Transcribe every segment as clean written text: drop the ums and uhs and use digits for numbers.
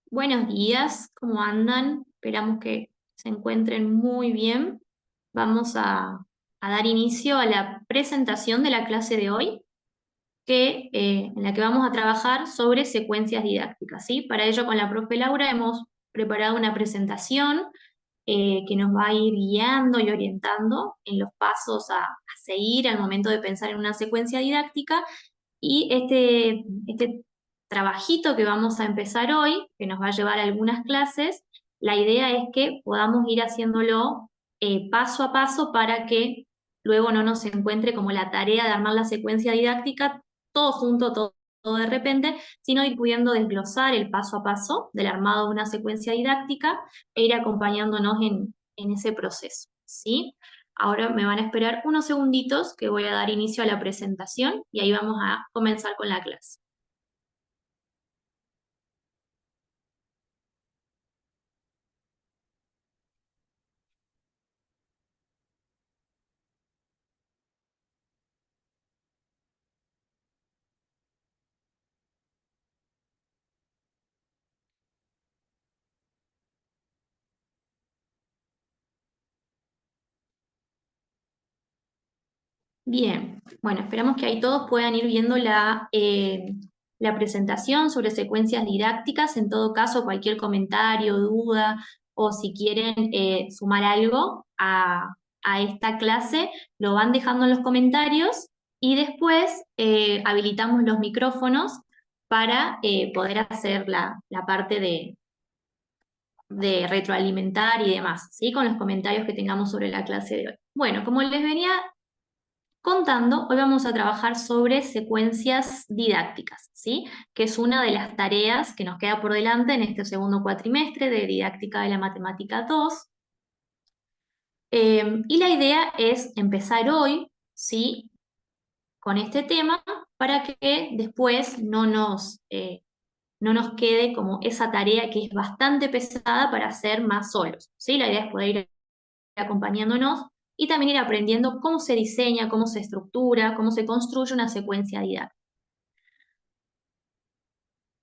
Buenos días, ¿cómo andan? Esperamos que se encuentren muy bien. Vamos a dar inicio a la presentación de la clase de hoy, en la que vamos a trabajar sobre secuencias didácticas, ¿sí? Para ello, con la profe Laura hemos preparado una presentación que nos va a ir guiando y orientando en los pasos a seguir al momento de pensar en una secuencia didáctica. Y este trabajito que vamos a empezar hoy, que nos va a llevar a algunas clases, la idea es que podamos ir haciéndolo paso a paso para que luego no nos encuentre como la tarea de armar la secuencia didáctica todo junto, todo de repente, sino ir pudiendo desglosar el paso a paso del armado de una secuencia didáctica e ir acompañándonos en ese proceso, ¿sí? Ahora me van a esperar unos segunditos que voy a dar inicio a la presentación y ahí vamos a comenzar con la clase. Bien, bueno, esperamos que ahí todos puedan ir viendo la presentación sobre secuencias didácticas. En todo caso, cualquier comentario, duda o si quieren sumar algo a esta clase, lo van dejando en los comentarios y después habilitamos los micrófonos para poder hacer la parte de retroalimentar y demás, ¿sí? Con los comentarios que tengamos sobre la clase de hoy. Bueno, como les venía contando, hoy vamos a trabajar sobre secuencias didácticas, ¿sí? Que es una de las tareas que nos queda por delante en este segundo cuatrimestre de Didáctica de la Matemática 2. Y la idea es empezar hoy, ¿sí? Con este tema para que después no nos quede como esa tarea que es bastante pesada para hacer más solos, ¿sí? La idea es poder ir acompañándonos y también ir aprendiendo cómo se diseña, cómo se estructura, cómo se construye una secuencia didáctica.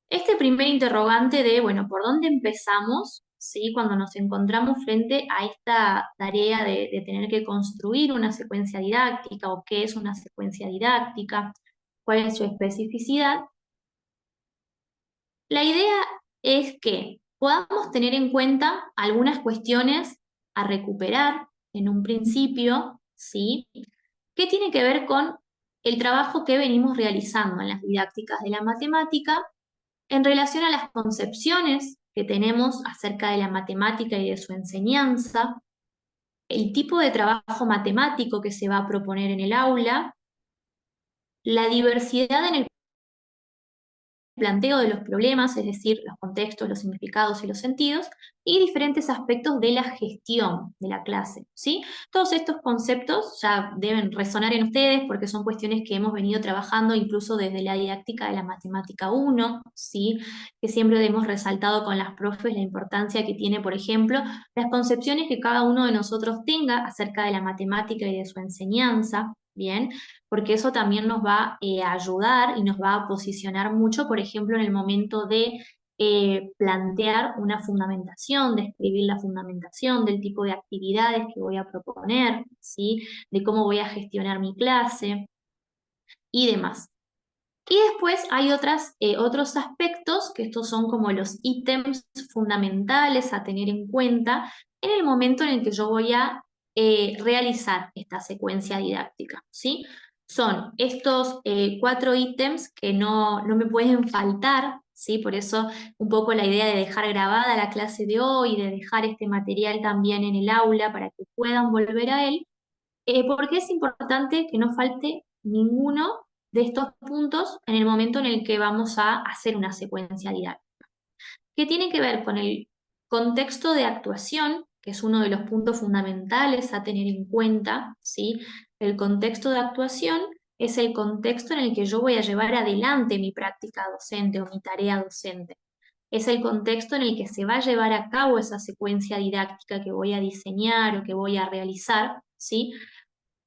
Este primer interrogante de, bueno, ¿por dónde empezamos? ¿Sí? Cuando nos encontramos frente a esta tarea de tener que construir una secuencia didáctica o qué es una secuencia didáctica, cuál es su especificidad. La idea es que podamos tener en cuenta algunas cuestiones a recuperar en un principio, ¿sí? Que tiene que ver con el trabajo que venimos realizando en las didácticas de la matemática en relación a las concepciones que tenemos acerca de la matemática y de su enseñanza, el tipo de trabajo matemático que se va a proponer en el aula, la diversidad en el planteo de los problemas, es decir, los contextos, los significados y los sentidos, y diferentes aspectos de la gestión de la clase, ¿sí? Todos estos conceptos ya deben resonar en ustedes porque son cuestiones que hemos venido trabajando incluso desde la didáctica de la matemática 1, ¿sí? Que siempre hemos resaltado con las profes la importancia que tiene, por ejemplo, las concepciones que cada uno de nosotros tenga acerca de la matemática y de su enseñanza, ¿bien? Porque eso también nos va a ayudar y nos va a posicionar mucho, por ejemplo, en el momento de plantear una fundamentación, de escribir la fundamentación del tipo de actividades que voy a proponer, ¿sí? De cómo voy a gestionar mi clase y demás. Y después hay otros aspectos, que estos son como los ítems fundamentales a tener en cuenta en el momento en el que yo voy a realizar esta secuencia didáctica, ¿sí? Son estos 4 ítems que no me pueden faltar, ¿sí? Por eso un poco la idea de dejar grabada la clase de hoy, de dejar este material también en el aula para que puedan volver a él, porque es importante que no falte ninguno de estos puntos en el momento en el que vamos a hacer una secuencia didáctica, que tiene que ver con el contexto de actuación, que es uno de los puntos fundamentales a tener en cuenta, ¿sí? El contexto de actuación es el contexto en el que yo voy a llevar adelante mi práctica docente o mi tarea docente. Es el contexto en el que se va a llevar a cabo esa secuencia didáctica que voy a diseñar o que voy a realizar, ¿sí?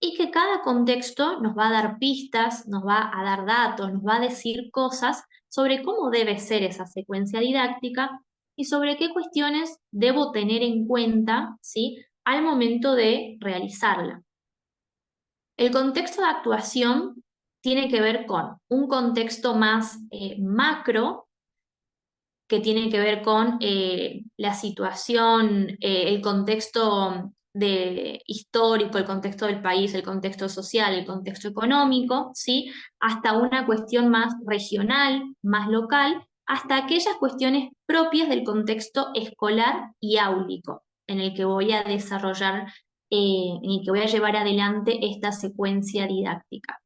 Y que cada contexto nos va a dar pistas, nos va a dar datos, nos va a decir cosas sobre cómo debe ser esa secuencia didáctica y sobre qué cuestiones debo tener en cuenta, ¿sí?, al momento de realizarla. El contexto de actuación tiene que ver con un contexto más macro, que tiene que ver con la situación, el contexto histórico, el contexto del país, el contexto social, el contexto económico, ¿sí? Hasta una cuestión más regional, más local, hasta aquellas cuestiones propias del contexto escolar y áulico, en el que voy a desarrollar, en el que voy a llevar adelante esta secuencia didáctica,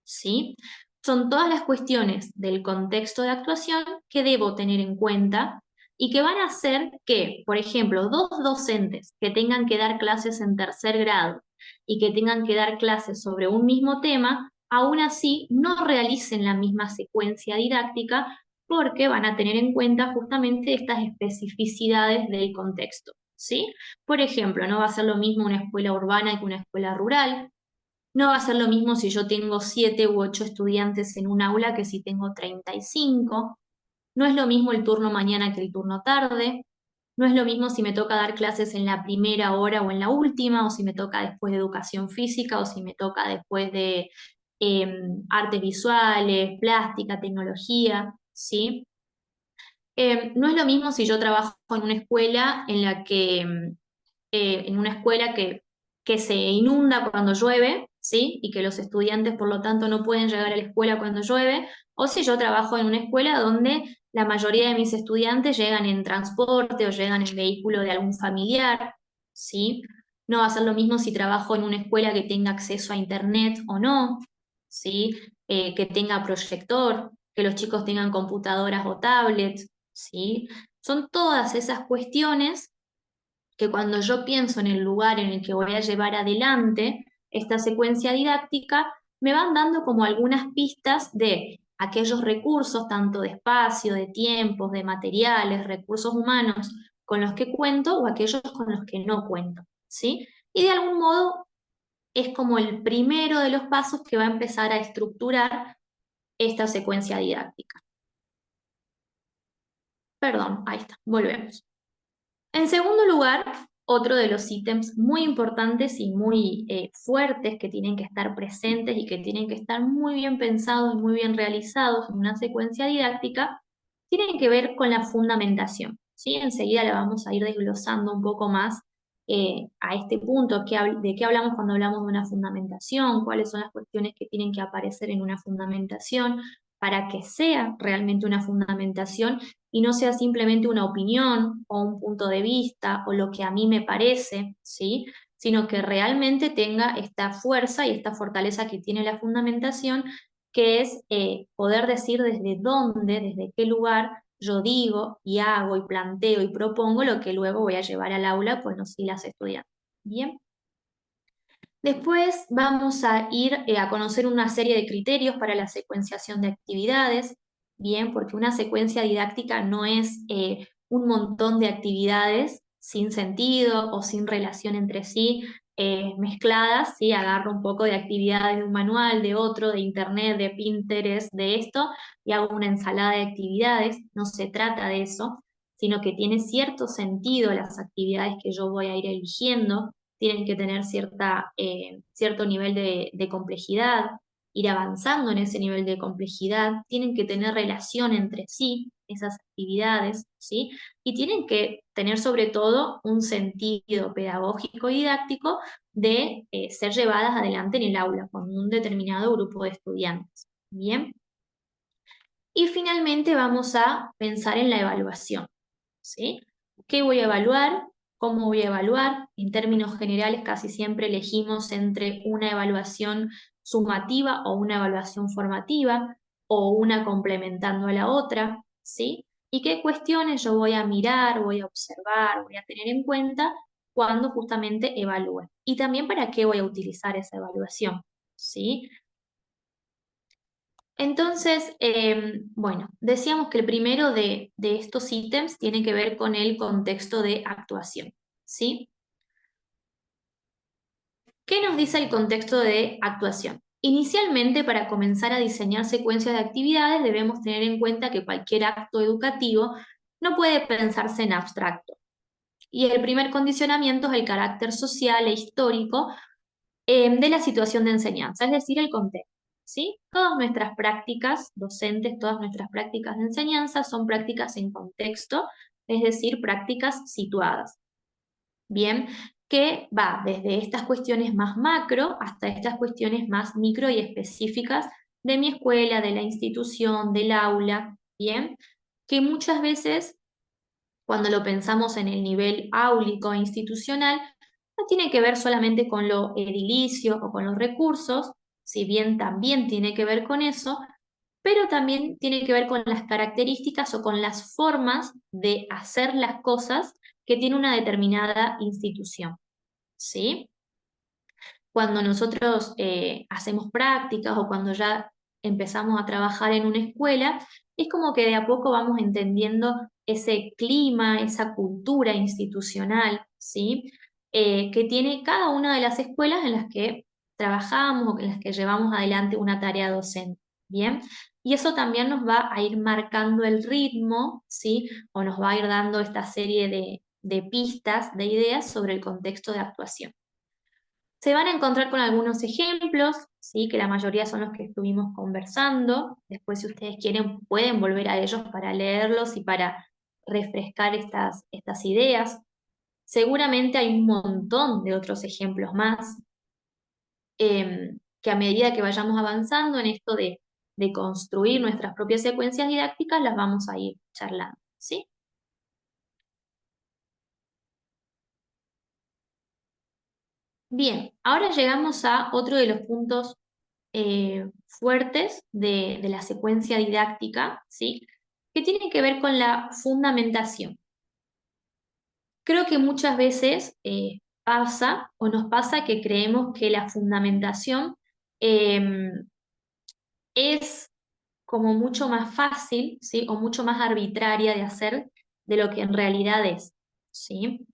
¿sí? Son todas las cuestiones del contexto de actuación que debo tener en cuenta y que van a hacer que, por ejemplo, dos docentes que tengan que dar clases en tercer grado y que tengan que dar clases sobre un mismo tema, aún así no realicen la misma secuencia didáctica porque van a tener en cuenta justamente estas especificidades del contexto, ¿sí? Por ejemplo, no va a ser lo mismo una escuela urbana que una escuela rural. No va a ser lo mismo si yo tengo 7 u 8 estudiantes en un aula que si tengo 35. No es lo mismo el turno mañana que el turno tarde. No es lo mismo si me toca dar clases en la primera hora o en la última, o si me toca después de educación física, o si me toca después de artes visuales, plástica, tecnología, ¿sí? No es lo mismo si yo trabajo en una escuela en la que en una escuela que se inunda cuando llueve, ¿sí? Y que los estudiantes, por lo tanto, no pueden llegar a la escuela cuando llueve, o si yo trabajo en una escuela donde la mayoría de mis estudiantes llegan en transporte o llegan en vehículo de algún familiar, ¿sí? No va a ser lo mismo si trabajo en una escuela que tenga acceso a internet o no, ¿sí? Que tenga proyector, que los chicos tengan computadoras o tablets, ¿sí? Son todas esas cuestiones que cuando yo pienso en el lugar en el que voy a llevar adelante esta secuencia didáctica, me van dando como algunas pistas de aquellos recursos, tanto de espacio, de tiempos, de materiales, recursos humanos, con los que cuento o aquellos con los que no cuento, ¿sí? Y de algún modo es como el primero de los pasos que va a empezar a estructurar esta secuencia didáctica. Perdón, ahí está, volvemos. En segundo lugar, otro de los ítems muy importantes y muy fuertes que tienen que estar presentes y que tienen que estar muy bien pensados y muy bien realizados en una secuencia didáctica, tienen que ver con la fundamentación, ¿sí? Enseguida la vamos a ir desglosando un poco más a este punto, de qué hablamos cuando hablamos de una fundamentación, cuáles son las cuestiones que tienen que aparecer en una fundamentación para que sea realmente una fundamentación y no sea simplemente una opinión o un punto de vista o lo que a mí me parece, ¿sí? Sino que realmente tenga esta fuerza y esta fortaleza que tiene la fundamentación, que es poder decir desde dónde, desde qué lugar yo digo y hago y planteo y propongo lo que luego voy a llevar al aula con los y las estudiantes. Bien. Después vamos a ir a conocer una serie de criterios para la secuenciación de actividades, bien, porque una secuencia didáctica no es un montón de actividades sin sentido o sin relación entre sí, mezcladas, ¿sí? Agarro un poco de actividades de un manual, de otro, de internet, de Pinterest, de esto, y hago una ensalada de actividades. No se trata de eso, sino que tiene cierto sentido las actividades que yo voy a ir eligiendo, tienen que tener cierto nivel de complejidad, ir avanzando en ese nivel de complejidad, tienen que tener relación entre sí, esas actividades, ¿sí? Y tienen que tener sobre todo un sentido pedagógico y didáctico de ser llevadas adelante en el aula con un determinado grupo de estudiantes. Bien. Y finalmente vamos a pensar en la evaluación, ¿sí? ¿Qué voy a evaluar? ¿Cómo voy a evaluar? En términos generales, casi siempre elegimos entre una evaluación sumativa o una evaluación formativa o una complementando a la otra, ¿sí? ¿Y qué cuestiones yo voy a mirar, voy a observar, voy a tener en cuenta cuando justamente evalúe? Y también para qué voy a utilizar esa evaluación, ¿sí? Entonces, bueno, decíamos que el primero de estos ítems tiene que ver con el contexto de actuación, ¿sí? ¿Qué nos dice el contexto de actuación? Inicialmente, para comenzar a diseñar secuencias de actividades, debemos tener en cuenta que cualquier acto educativo no puede pensarse en abstracto. Y el primer condicionamiento es el carácter social e histórico de la situación de enseñanza, es decir, el contexto. ¿Sí? Todas nuestras prácticas docentes, todas nuestras prácticas de enseñanza son prácticas en contexto, es decir, prácticas situadas. Bien, que va desde estas cuestiones más macro hasta estas cuestiones más micro y específicas de mi escuela, de la institución, del aula, bien, que muchas veces cuando lo pensamos en el nivel áulico e institucional, no tiene que ver solamente con lo edilicio o con los recursos, si bien también tiene que ver con eso, pero también tiene que ver con las características o con las formas de hacer las cosas que tiene una determinada institución. ¿Sí? Cuando nosotros hacemos prácticas o cuando ya empezamos a trabajar en una escuela, es como que de a poco vamos entendiendo ese clima, esa cultura institucional, ¿sí? Que tiene cada una de las escuelas en las que trabajamos o en las que llevamos adelante una tarea docente, ¿bien? Y eso también nos va a ir marcando el ritmo, ¿sí? O nos va a ir dando esta serie de pistas, de ideas sobre el contexto de actuación. Se van a encontrar con algunos ejemplos, ¿sí? Que la mayoría son los que estuvimos conversando. Después, si ustedes quieren, pueden volver a ellos para leerlos y para refrescar estas ideas. Seguramente hay un montón de otros ejemplos más que a medida que vayamos avanzando en esto de construir nuestras propias secuencias didácticas, las vamos a ir charlando, ¿sí? Bien, ahora llegamos a otro de los puntos fuertes de la secuencia didáctica, ¿sí? Que tiene que ver con la fundamentación. Creo que muchas veces pasa o nos pasa que creemos que la fundamentación eh, es como mucho más fácil, ¿sí? O mucho más arbitraria de hacer de lo que en realidad es, ¿sí?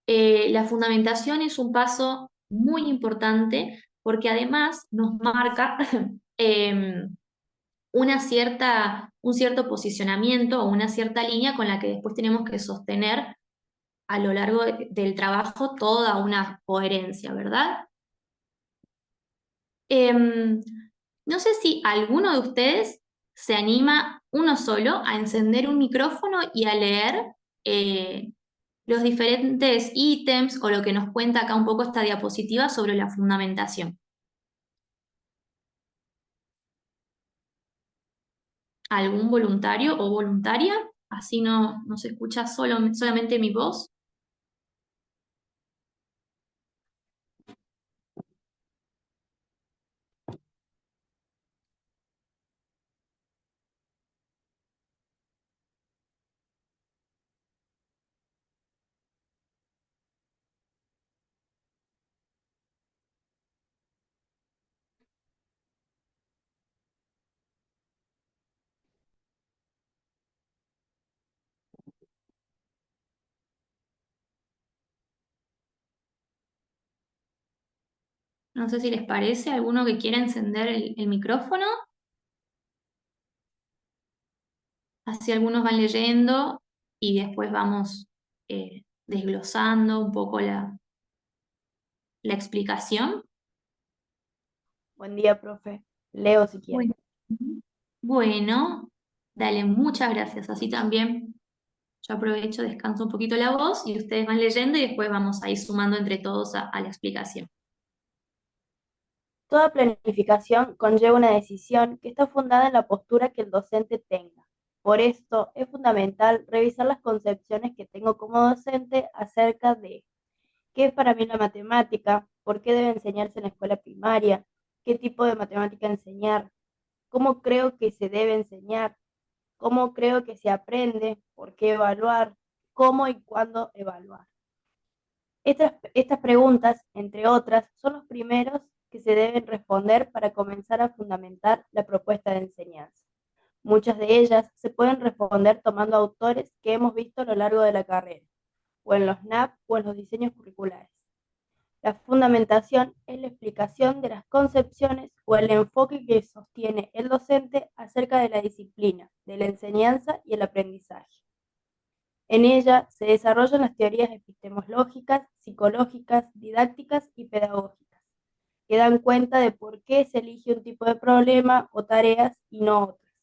La fundamentación es un paso muy importante porque además nos marca un cierto posicionamiento o una cierta línea con la que después tenemos que sostener a lo largo del trabajo toda una coherencia, ¿verdad? Em, no sé si alguno de ustedes se anima uno solo a encender un micrófono y a leer eh, los diferentes ítems o lo que nos cuenta acá un poco esta diapositiva sobre la fundamentación. ¿Algún voluntario o voluntaria? Así no se escucha solamente mi voz. No sé si les parece, alguno que quiera encender el micrófono, así algunos van leyendo y después vamos desglosando un poco la explicación. Buen día, profe. Leo si quiere. Bueno, bueno, dale, muchas gracias. Así también yo aprovecho, descanso un poquito la voz y ustedes van leyendo y después vamos a ir sumando entre todos a la explicación. Toda planificación conlleva una decisión que está fundada en la postura que el docente tenga. Por esto, es fundamental revisar las concepciones que tengo como docente acerca de qué es para mí la matemática, por qué debe enseñarse en la escuela primaria, qué tipo de matemática enseñar, cómo creo que se debe enseñar, cómo creo que se aprende, por qué evaluar, cómo y cuándo evaluar. Estas preguntas, entre otras, son los primeros que se deben responder para comenzar a fundamentar la propuesta de enseñanza. Muchas de ellas se pueden responder tomando autores que hemos visto a lo largo de la carrera, o en los NAP o en los diseños curriculares. La fundamentación es la explicación de las concepciones o el enfoque que sostiene el docente acerca de la disciplina, de la enseñanza y el aprendizaje. En ella se desarrollan las teorías epistemológicas, psicológicas, didácticas y pedagógicas, que dan cuenta de por qué se elige un tipo de problema o tareas y no otras,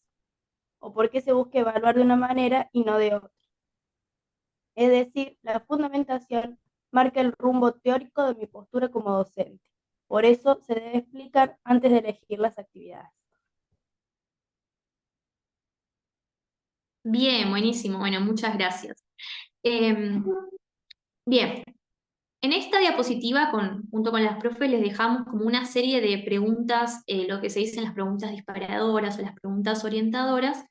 o por qué se busca evaluar de una manera y no de otra. Es decir, la fundamentación marca el rumbo teórico de mi postura como docente. Por eso se debe explicar antes de elegir las actividades. Bien, buenísimo. Bueno, muchas gracias. Em, bien, en esta diapositiva, junto con las profes, les dejamos como una serie de preguntas, lo que se dicen las preguntas disparadoras o las preguntas orientadoras,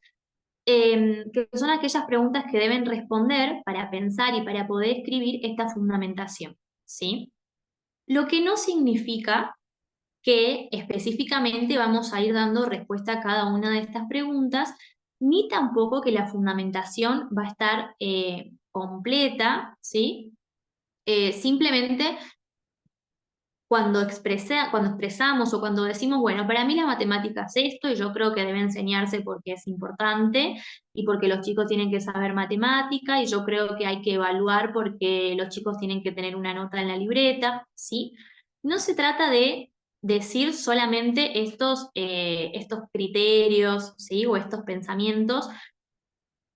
que son aquellas preguntas que deben responder para pensar y para poder escribir esta fundamentación, ¿sí? Lo que no significa que específicamente vamos a ir dando respuesta a cada una de estas preguntas, ni tampoco que la fundamentación va a estar completa, ¿sí? Simplemente cuando expresamos o cuando decimos, bueno, para mí la matemática es esto y yo creo que debe enseñarse porque es importante y porque los chicos tienen que saber matemática y yo creo que hay que evaluar porque los chicos tienen que tener una nota en la libreta, ¿sí? No se trata de decir solamente estos criterios, ¿sí? O estos pensamientos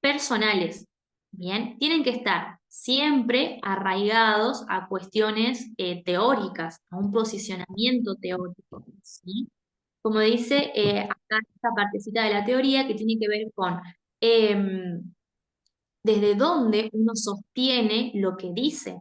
personales, ¿bien? Tienen que estar siempre arraigados a cuestiones teóricas, a un posicionamiento teórico, ¿sí? Como dice acá esta partecita de la teoría que tiene que ver con desde dónde uno sostiene lo que dice,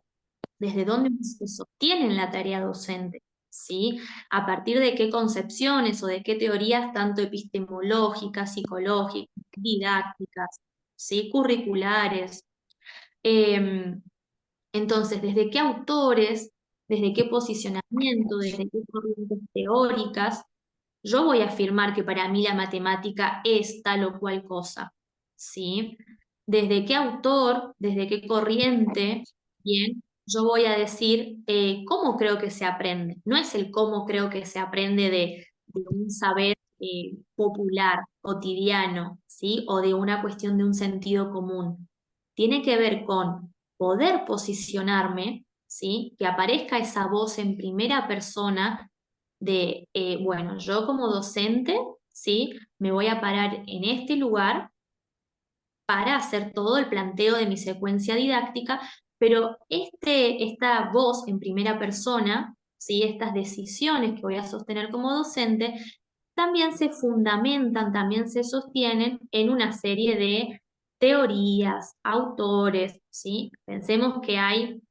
desde dónde uno se sostiene en la tarea docente, ¿sí? A partir de qué concepciones o de qué teorías, tanto epistemológicas, psicológicas, didácticas, ¿sí? Curriculares. Eh, entonces, ¿desde qué autores, desde qué posicionamiento, desde qué corrientes teóricas, yo voy a afirmar que para mí la matemática es tal o cual cosa? ¿Sí? ¿Desde qué autor, desde qué corriente, bien, yo voy a decir cómo creo que se aprende? No es el cómo creo que se aprende de un saber popular, cotidiano, ¿sí? O de una cuestión de un sentido común. Tiene que ver con poder posicionarme, ¿sí? Que aparezca esa voz en primera persona de, bueno, yo como docente, ¿sí? Me voy a parar en este lugar para hacer todo el planteo de mi secuencia didáctica, pero esta voz en primera persona, ¿sí? Estas decisiones que voy a sostener como docente, también se fundamentan, también se sostienen en una serie de teorías, autores, ¿sí? Pensemos que hay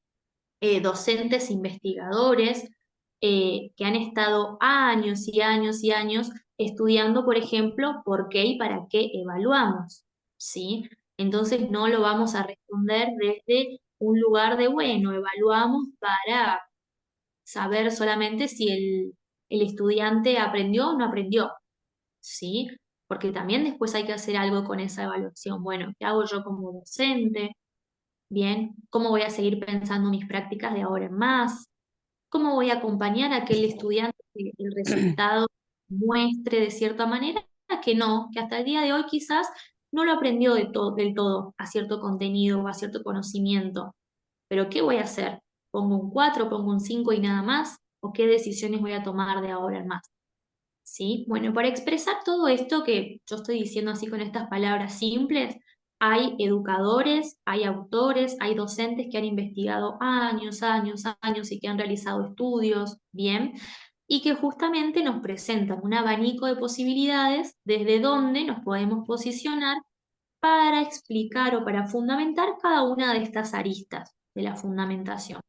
docentes investigadores que han estado años y años y años estudiando, por ejemplo, por qué y para qué evaluamos, ¿sí? Entonces no lo vamos a responder desde un lugar de, bueno, evaluamos para saber solamente si el estudiante aprendió o no aprendió, ¿sí? Porque también después hay que hacer algo con esa evaluación. Bueno, ¿qué hago yo como docente? Bien, ¿cómo voy a seguir pensando mis prácticas de ahora en más? ¿Cómo voy a acompañar a aquel estudiante que el resultado muestre de cierta manera que no, que hasta el día de hoy quizás no lo aprendió del todo a cierto contenido o a cierto conocimiento? Pero ¿qué voy a hacer? ¿Pongo un 4, pongo un 5 y nada más? ¿O qué decisiones voy a tomar de ahora en más? ¿Sí? Bueno, para expresar todo esto que yo estoy diciendo así con estas palabras simples, hay educadores, hay autores, hay docentes que han investigado años, años, años y que han realizado estudios, ¿bien? Y que justamente nos presentan un abanico de posibilidades desde donde nos podemos posicionar para explicar o para fundamentar cada una de estas aristas de la fundamentación.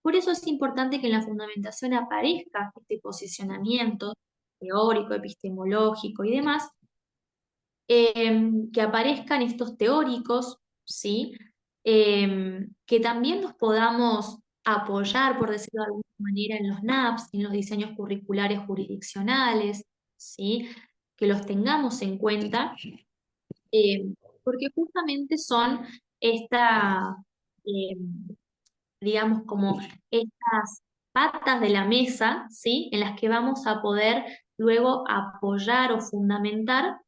Por eso es importante que en la fundamentación aparezca este posicionamiento teórico, epistemológico y demás, que aparezcan estos teóricos, ¿sí? Que también nos podamos apoyar, por decirlo de alguna manera, en los NAPs, en los diseños curriculares jurisdiccionales, ¿sí? Que los tengamos en cuenta, porque justamente son esta, digamos, como estas patas de la mesa, ¿sí? En las que vamos a poder luego apoyar o fundamentar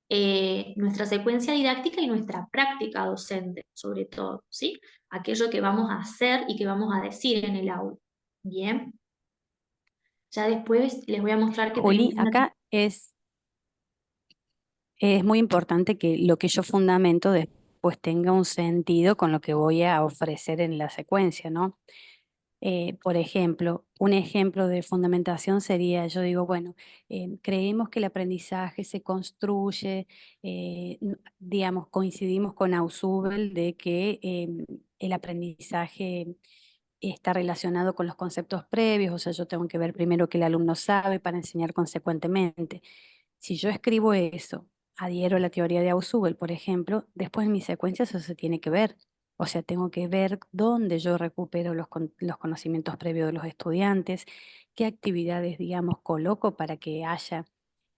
nuestra secuencia didáctica y nuestra práctica docente, sobre todo, ¿sí? Aquello que vamos a hacer y que vamos a decir en el aula. Bien, ya después les voy a mostrar que tenemos Juli, acá es muy importante que lo que yo fundamento después tenga un sentido con lo que voy a ofrecer en la secuencia, ¿no? Por ejemplo, un ejemplo de fundamentación sería, yo digo, bueno, creemos que el aprendizaje se construye, digamos, coincidimos con Ausubel de que el aprendizaje está relacionado con los conceptos previos, o sea, yo tengo que ver primero que el alumno sabe para enseñar consecuentemente. Si yo escribo eso, adhiero a la teoría de Ausubel, por ejemplo, después en mis secuencias eso se tiene que ver. O sea, tengo que ver dónde yo recupero los conocimientos previos de los estudiantes, qué actividades, digamos, coloco para que haya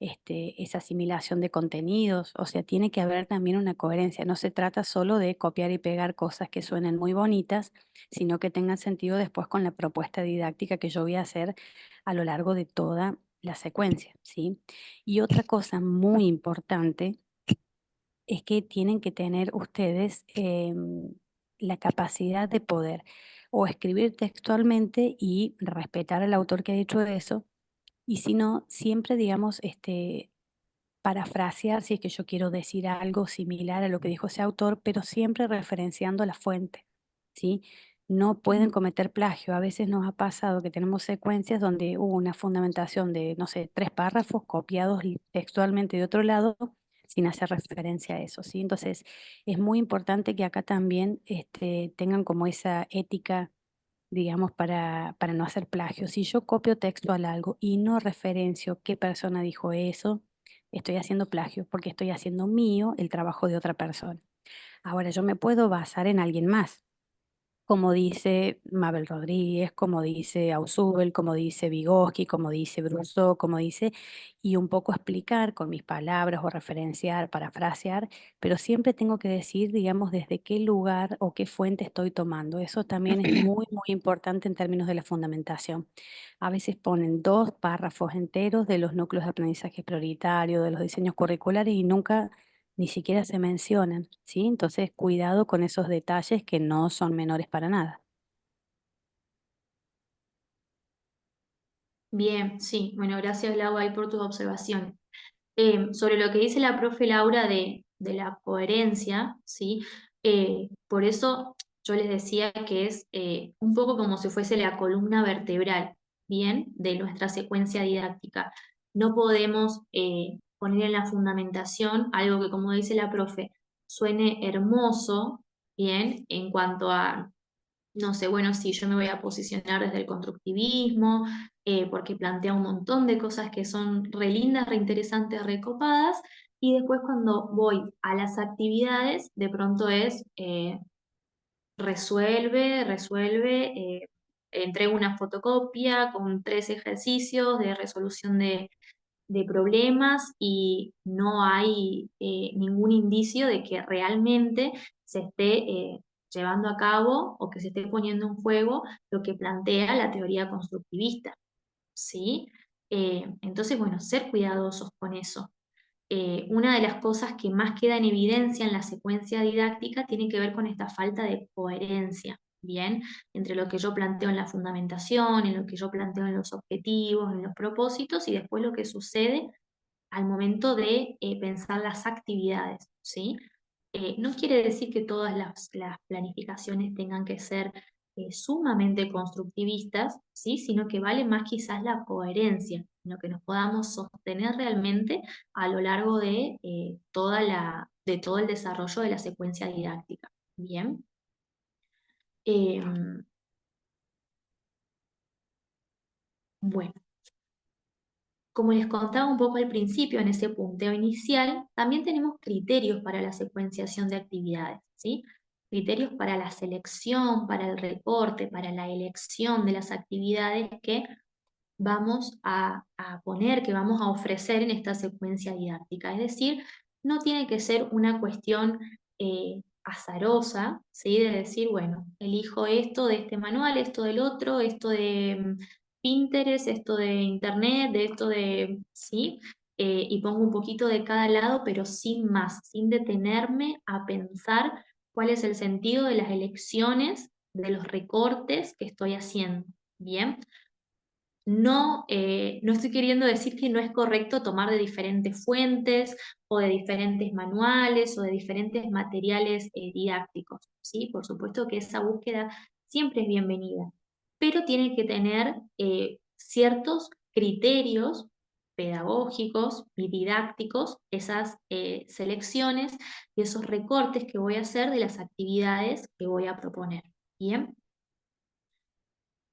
esa asimilación de contenidos. O sea, tiene que haber también una coherencia. No se trata solo de copiar y pegar cosas que suenen muy bonitas, sino que tengan sentido después con la propuesta didáctica que yo voy a hacer a lo largo de toda la secuencia, ¿sí? Y otra cosa muy importante es que tienen que tener ustedes la capacidad de poder o escribir textualmente y respetar al autor que ha dicho eso, y si no, siempre, digamos, parafrasear si es que yo quiero decir algo similar a lo que dijo ese autor, pero siempre referenciando la fuente, ¿sí? No pueden cometer plagio. A veces nos ha pasado que tenemos secuencias donde hubo una fundamentación de, no sé, 3 párrafos copiados textualmente de otro lado sin hacer referencia a eso, ¿sí? Entonces, es muy importante que acá también tengan como esa ética, digamos, para no hacer plagio. Si yo copio textual algo y no referencio qué persona dijo eso, estoy haciendo plagio porque estoy haciendo mío el trabajo de otra persona. Ahora, yo me puedo basar en alguien más, como dice Mabel Rodríguez, como dice Ausubel, como dice Vygotsky, como dice Brousseau, como dice, y un poco explicar con mis palabras o referenciar, parafrasear, pero siempre tengo que decir, digamos, desde qué lugar o qué fuente estoy tomando. Eso también es muy, muy importante en términos de la fundamentación. A veces ponen 2 párrafos enteros de los núcleos de aprendizaje prioritario, de los diseños curriculares y nunca ni siquiera se mencionan, ¿sí? Entonces, cuidado con esos detalles que no son menores para nada. bien, sí, bueno, gracias Lau ahí por tus observaciones. Sobre lo que dice la profe Laura de la coherencia, ¿sí? Por eso yo les decía que es un poco como si fuese la columna vertebral, ¿bien? De nuestra secuencia didáctica. No podemos poner en la fundamentación algo que, como dice la profe, suene hermoso, ¿bien? En cuanto a no sé, bueno, sí, yo me voy a posicionar desde el constructivismo, porque plantea un montón de cosas que son re lindas, re interesantes, re copadas, y después cuando voy a las actividades, de pronto es entrego una fotocopia con 3 ejercicios de resolución de problemas y no hay ningún indicio de que realmente se esté llevando a cabo o que se esté poniendo en juego lo que plantea la teoría constructivista, ¿sí? Entonces, bueno, ser cuidadosos con eso. Una de las cosas que más queda en evidencia en la secuencia didáctica tiene que ver con esta falta de coherencia, ¿bien? Entre lo que yo planteo en la fundamentación, en lo que yo planteo en los objetivos, en los propósitos y después lo que sucede al momento de pensar las actividades, ¿sí? No quiere decir que todas las planificaciones tengan que ser sumamente constructivistas, ¿sí? Sino que vale más quizás la coherencia, en lo que nos podamos sostener realmente a lo largo de, de todo el desarrollo de la secuencia didáctica. Bien. Em, bueno. Como les contaba un poco al principio en ese punteo inicial, también tenemos criterios para la secuenciación de actividades, ¿sí? Criterios para la selección, para el recorte, para la elección de las actividades que vamos a poner, que vamos a ofrecer en esta secuencia didáctica. Es decir, no tiene que ser una cuestión azarosa, ¿sí? De decir, bueno, elijo esto de este manual, esto del otro, esto de Pinterest, esto de Internet, de esto de, ¿sí? y pongo un poquito de cada lado, pero sin más, sin detenerme a pensar cuál es el sentido de las elecciones, de los recortes que estoy haciendo. Bien, no estoy queriendo decir que no es correcto tomar de diferentes fuentes o de diferentes manuales o de diferentes materiales didácticos, ¿sí? Por supuesto que esa búsqueda siempre es bienvenida, pero tiene que tener ciertos criterios pedagógicos y didácticos, esas selecciones y esos recortes que voy a hacer de las actividades que voy a proponer. ¿Bien?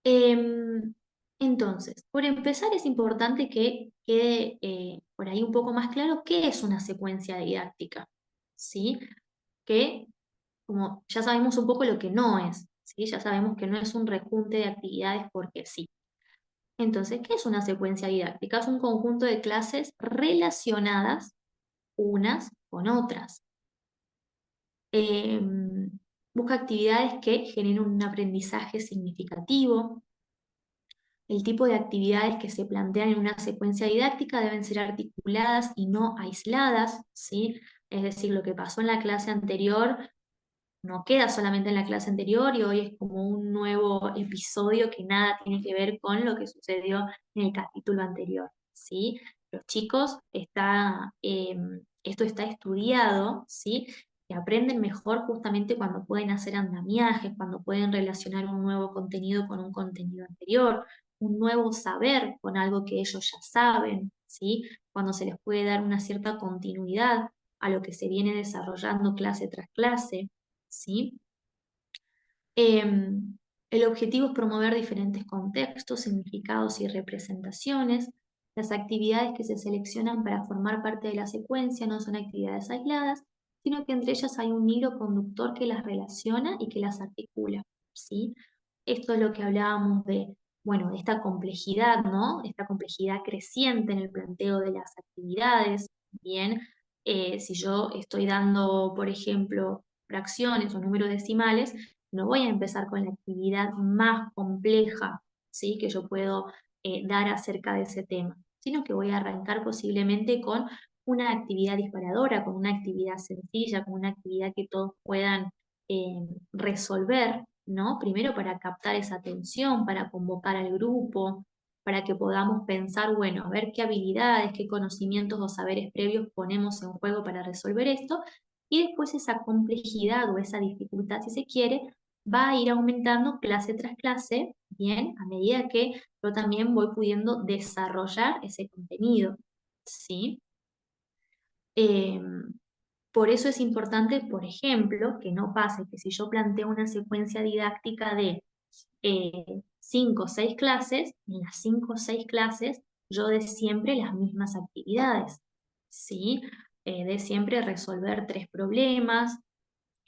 Em, entonces, por empezar es importante que quede por ahí un poco más claro qué es una secuencia didáctica, ¿sí? Que como ya sabemos un poco lo que no es, ¿sí? Ya sabemos que no es un rejunte de actividades porque sí. Entonces, ¿qué es una secuencia didáctica? Es un conjunto de clases relacionadas unas con otras. Em, Busca actividades que generen un aprendizaje significativo. El tipo de actividades que se plantean en una secuencia didáctica deben ser articuladas y no aisladas, ¿sí? Es decir, lo que pasó en la clase anterior no queda solamente en la clase anterior y hoy es como un nuevo episodio que nada tiene que ver con lo que sucedió en el capítulo anterior, ¿sí? Los chicos, esto está estudiado, ¿sí? Que aprenden mejor justamente cuando pueden hacer andamiajes, cuando pueden relacionar un nuevo contenido con un contenido anterior, un nuevo saber con algo que ellos ya saben, ¿sí? Cuando se les puede dar una cierta continuidad a lo que se viene desarrollando clase tras clase, ¿sí? El objetivo es promover diferentes contextos, significados y representaciones. Las actividades que se seleccionan para formar parte de la secuencia no son actividades aisladas, sino que entre ellas hay un hilo conductor que las relaciona y que las articula, ¿sí? Esto es lo que hablábamos de, bueno, de esta complejidad, ¿no? Esta complejidad creciente en el planteo de las actividades, ¿bien? Si yo estoy dando, por ejemplo, fracciones o números decimales, no voy a empezar con la actividad más compleja, ¿sí? Que yo puedo dar acerca de ese tema, sino que voy a arrancar posiblemente con una actividad disparadora, con una actividad sencilla, con una actividad que todos puedan resolver, ¿no? Primero para captar esa atención, para convocar al grupo, para que podamos pensar, bueno, a ver qué habilidades, qué conocimientos o saberes previos ponemos en juego para resolver esto, y después esa complejidad o esa dificultad, si se quiere, va a ir aumentando clase tras clase, bien, a medida que yo también voy pudiendo desarrollar ese contenido, ¿sí? Por eso es importante, por ejemplo, que no pase que si yo planteo una secuencia didáctica de 5 o 6 clases, en las 5 o 6 clases yo de siempre las mismas actividades, ¿sí? De siempre resolver 3 problemas,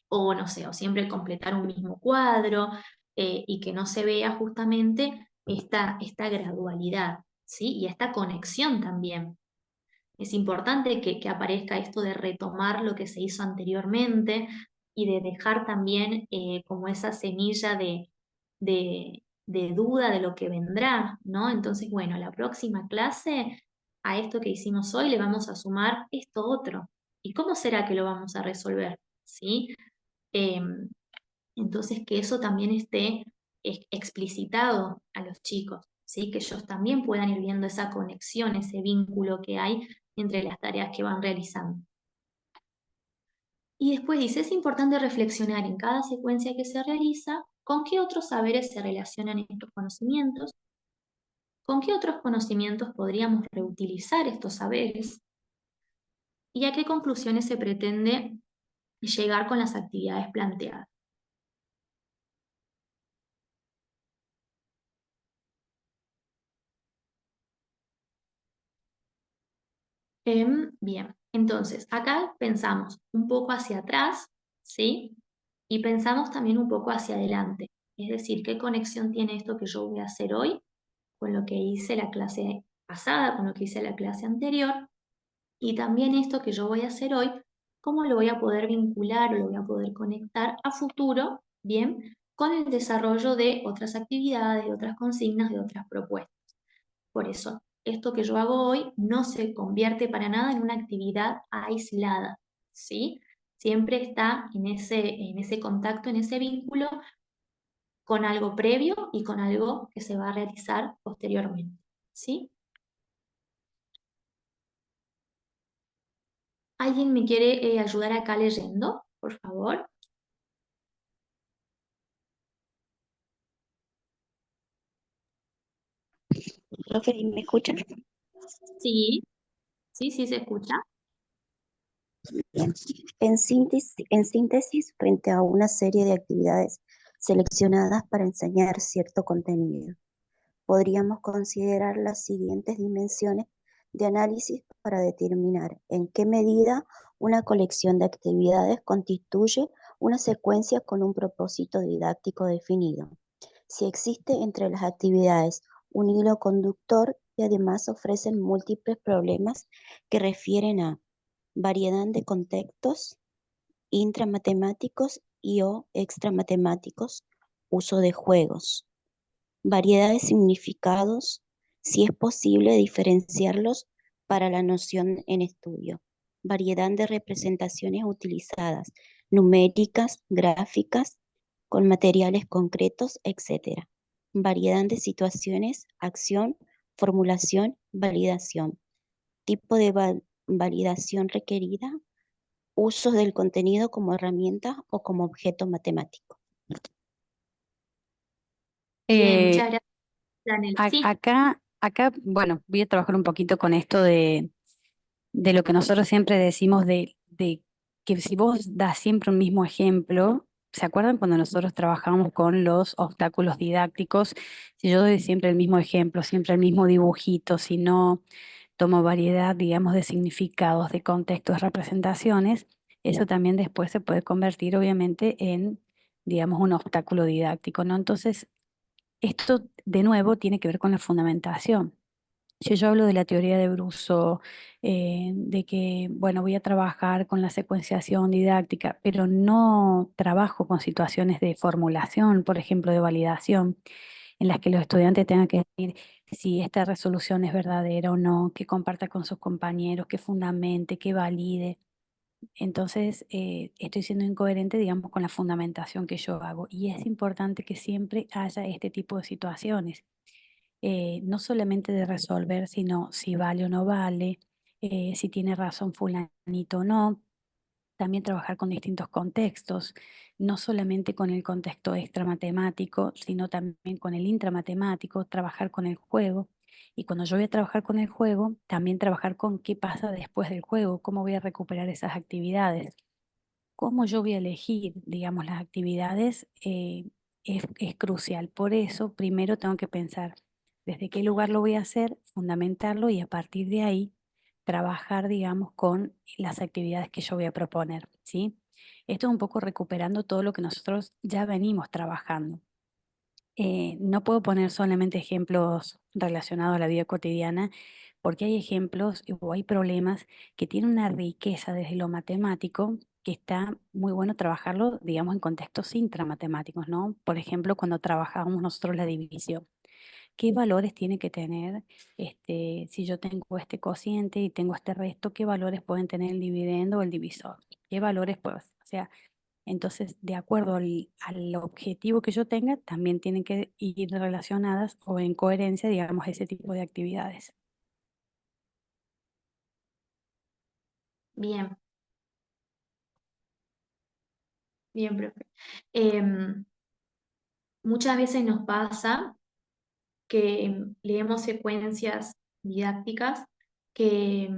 o no sé, o siempre completar un mismo cuadro, y que no se vea justamente esta gradualidad, ¿sí? Y esta conexión también. Es importante que aparezca esto de retomar lo que se hizo anteriormente y de dejar también como esa semilla de duda de lo que vendrá, ¿no? Entonces, bueno, la próxima clase, a esto que hicimos hoy le vamos a sumar esto otro. ¿Y cómo será que lo vamos a resolver? ¿Sí? Em, entonces, que eso también esté explicitado a los chicos, ¿sí? Que ellos también puedan ir viendo esa conexión, ese vínculo que hay entre las tareas que van realizando. Y después dice, es importante reflexionar en cada secuencia que se realiza con qué otros saberes se relacionan estos conocimientos, con qué otros conocimientos podríamos reutilizar estos saberes y a qué conclusiones se pretende llegar con las actividades planteadas. Bien, entonces acá pensamos un poco hacia atrás, ¿sí? Y pensamos también un poco hacia adelante. Es decir, ¿qué conexión tiene esto que yo voy a hacer hoy con lo que hice la clase pasada, con lo que hice la clase anterior? Y también esto que yo voy a hacer hoy, ¿cómo lo voy a poder vincular o lo voy a poder conectar a futuro, bien, con el desarrollo de otras actividades, de otras consignas, de otras propuestas? Por eso, esto que yo hago hoy no se convierte para nada en una actividad aislada, ¿sí? Siempre está en ese contacto, en ese vínculo con algo previo y con algo que se va a realizar posteriormente, ¿sí? ¿Alguien me quiere ayudar acá leyendo, por favor? Profe, ¿me escuchan? Sí, sí, sí se escucha. Bien. En síntesis, frente a una serie de actividades seleccionadas para enseñar cierto contenido, podríamos considerar las siguientes dimensiones de análisis para determinar en qué medida una colección de actividades constituye una secuencia con un propósito didáctico definido. Si existe entre las actividades un hilo conductor y además ofrecen múltiples problemas que refieren a variedad de contextos intramatemáticos y o extramatemáticos, uso de juegos, variedad de significados, si es posible diferenciarlos para la noción en estudio, variedad de representaciones utilizadas, numéricas, gráficas, con materiales concretos, etc. Variedad de situaciones, acción, formulación, validación, tipo de validación requerida, usos del contenido como herramienta o como objeto matemático. Bien, Eh, muchas gracias, Daniel. Sí, acá, bueno, voy a trabajar un poquito con esto de lo que nosotros siempre decimos de que si vos das siempre un mismo ejemplo, ¿se acuerdan cuando nosotros trabajamos con los obstáculos didácticos? Si yo doy siempre el mismo ejemplo, siempre el mismo dibujito, si no tomo variedad, digamos, de significados, de contextos, representaciones, eso también después se puede convertir, obviamente, en, digamos, un obstáculo didáctico, ¿no? Entonces, esto, de nuevo, tiene que ver con la fundamentación. Si yo hablo de la teoría de Bruso, de que, bueno, voy a trabajar con la secuenciación didáctica, pero no trabajo con situaciones de formulación, por ejemplo, de validación, en las que los estudiantes tengan que decir si esta resolución es verdadera o no, que comparta con sus compañeros, que fundamente, que valide. Entonces, estoy siendo incoherente, digamos, con la fundamentación que yo hago. Y es importante que siempre haya este tipo de situaciones, no solamente de resolver, sino si vale o no vale, si tiene razón fulanito o no. También trabajar con distintos contextos, no solamente con el contexto extramatemático, sino también con el intramatemático, trabajar con el juego. Y cuando yo voy a trabajar con el juego, también trabajar con qué pasa después del juego, cómo voy a recuperar esas actividades, cómo yo voy a elegir, digamos, las actividades, es crucial. Por eso, primero tengo que pensar desde qué lugar lo voy a hacer, fundamentarlo y a partir de ahí trabajar, digamos, con las actividades que yo voy a proponer, ¿sí? Esto es un poco recuperando todo lo que nosotros ya venimos trabajando. No puedo poner solamente ejemplos relacionados a la vida cotidiana, porque hay ejemplos o hay problemas que tienen una riqueza desde lo matemático que está muy bueno trabajarlo, digamos, en contextos intramatemáticos, ¿no? Por ejemplo, cuando trabajamos nosotros la división. ¿Qué valores tiene que tener, si yo tengo este cociente y tengo este resto, qué valores pueden tener el dividendo o el divisor? ¿Qué valores pues? O sea, entonces, de acuerdo al objetivo que yo tenga, también tienen que ir relacionadas o en coherencia, digamos, ese tipo de actividades. bien, bien, profe. Em, Muchas veces nos pasa que leemos secuencias didácticas que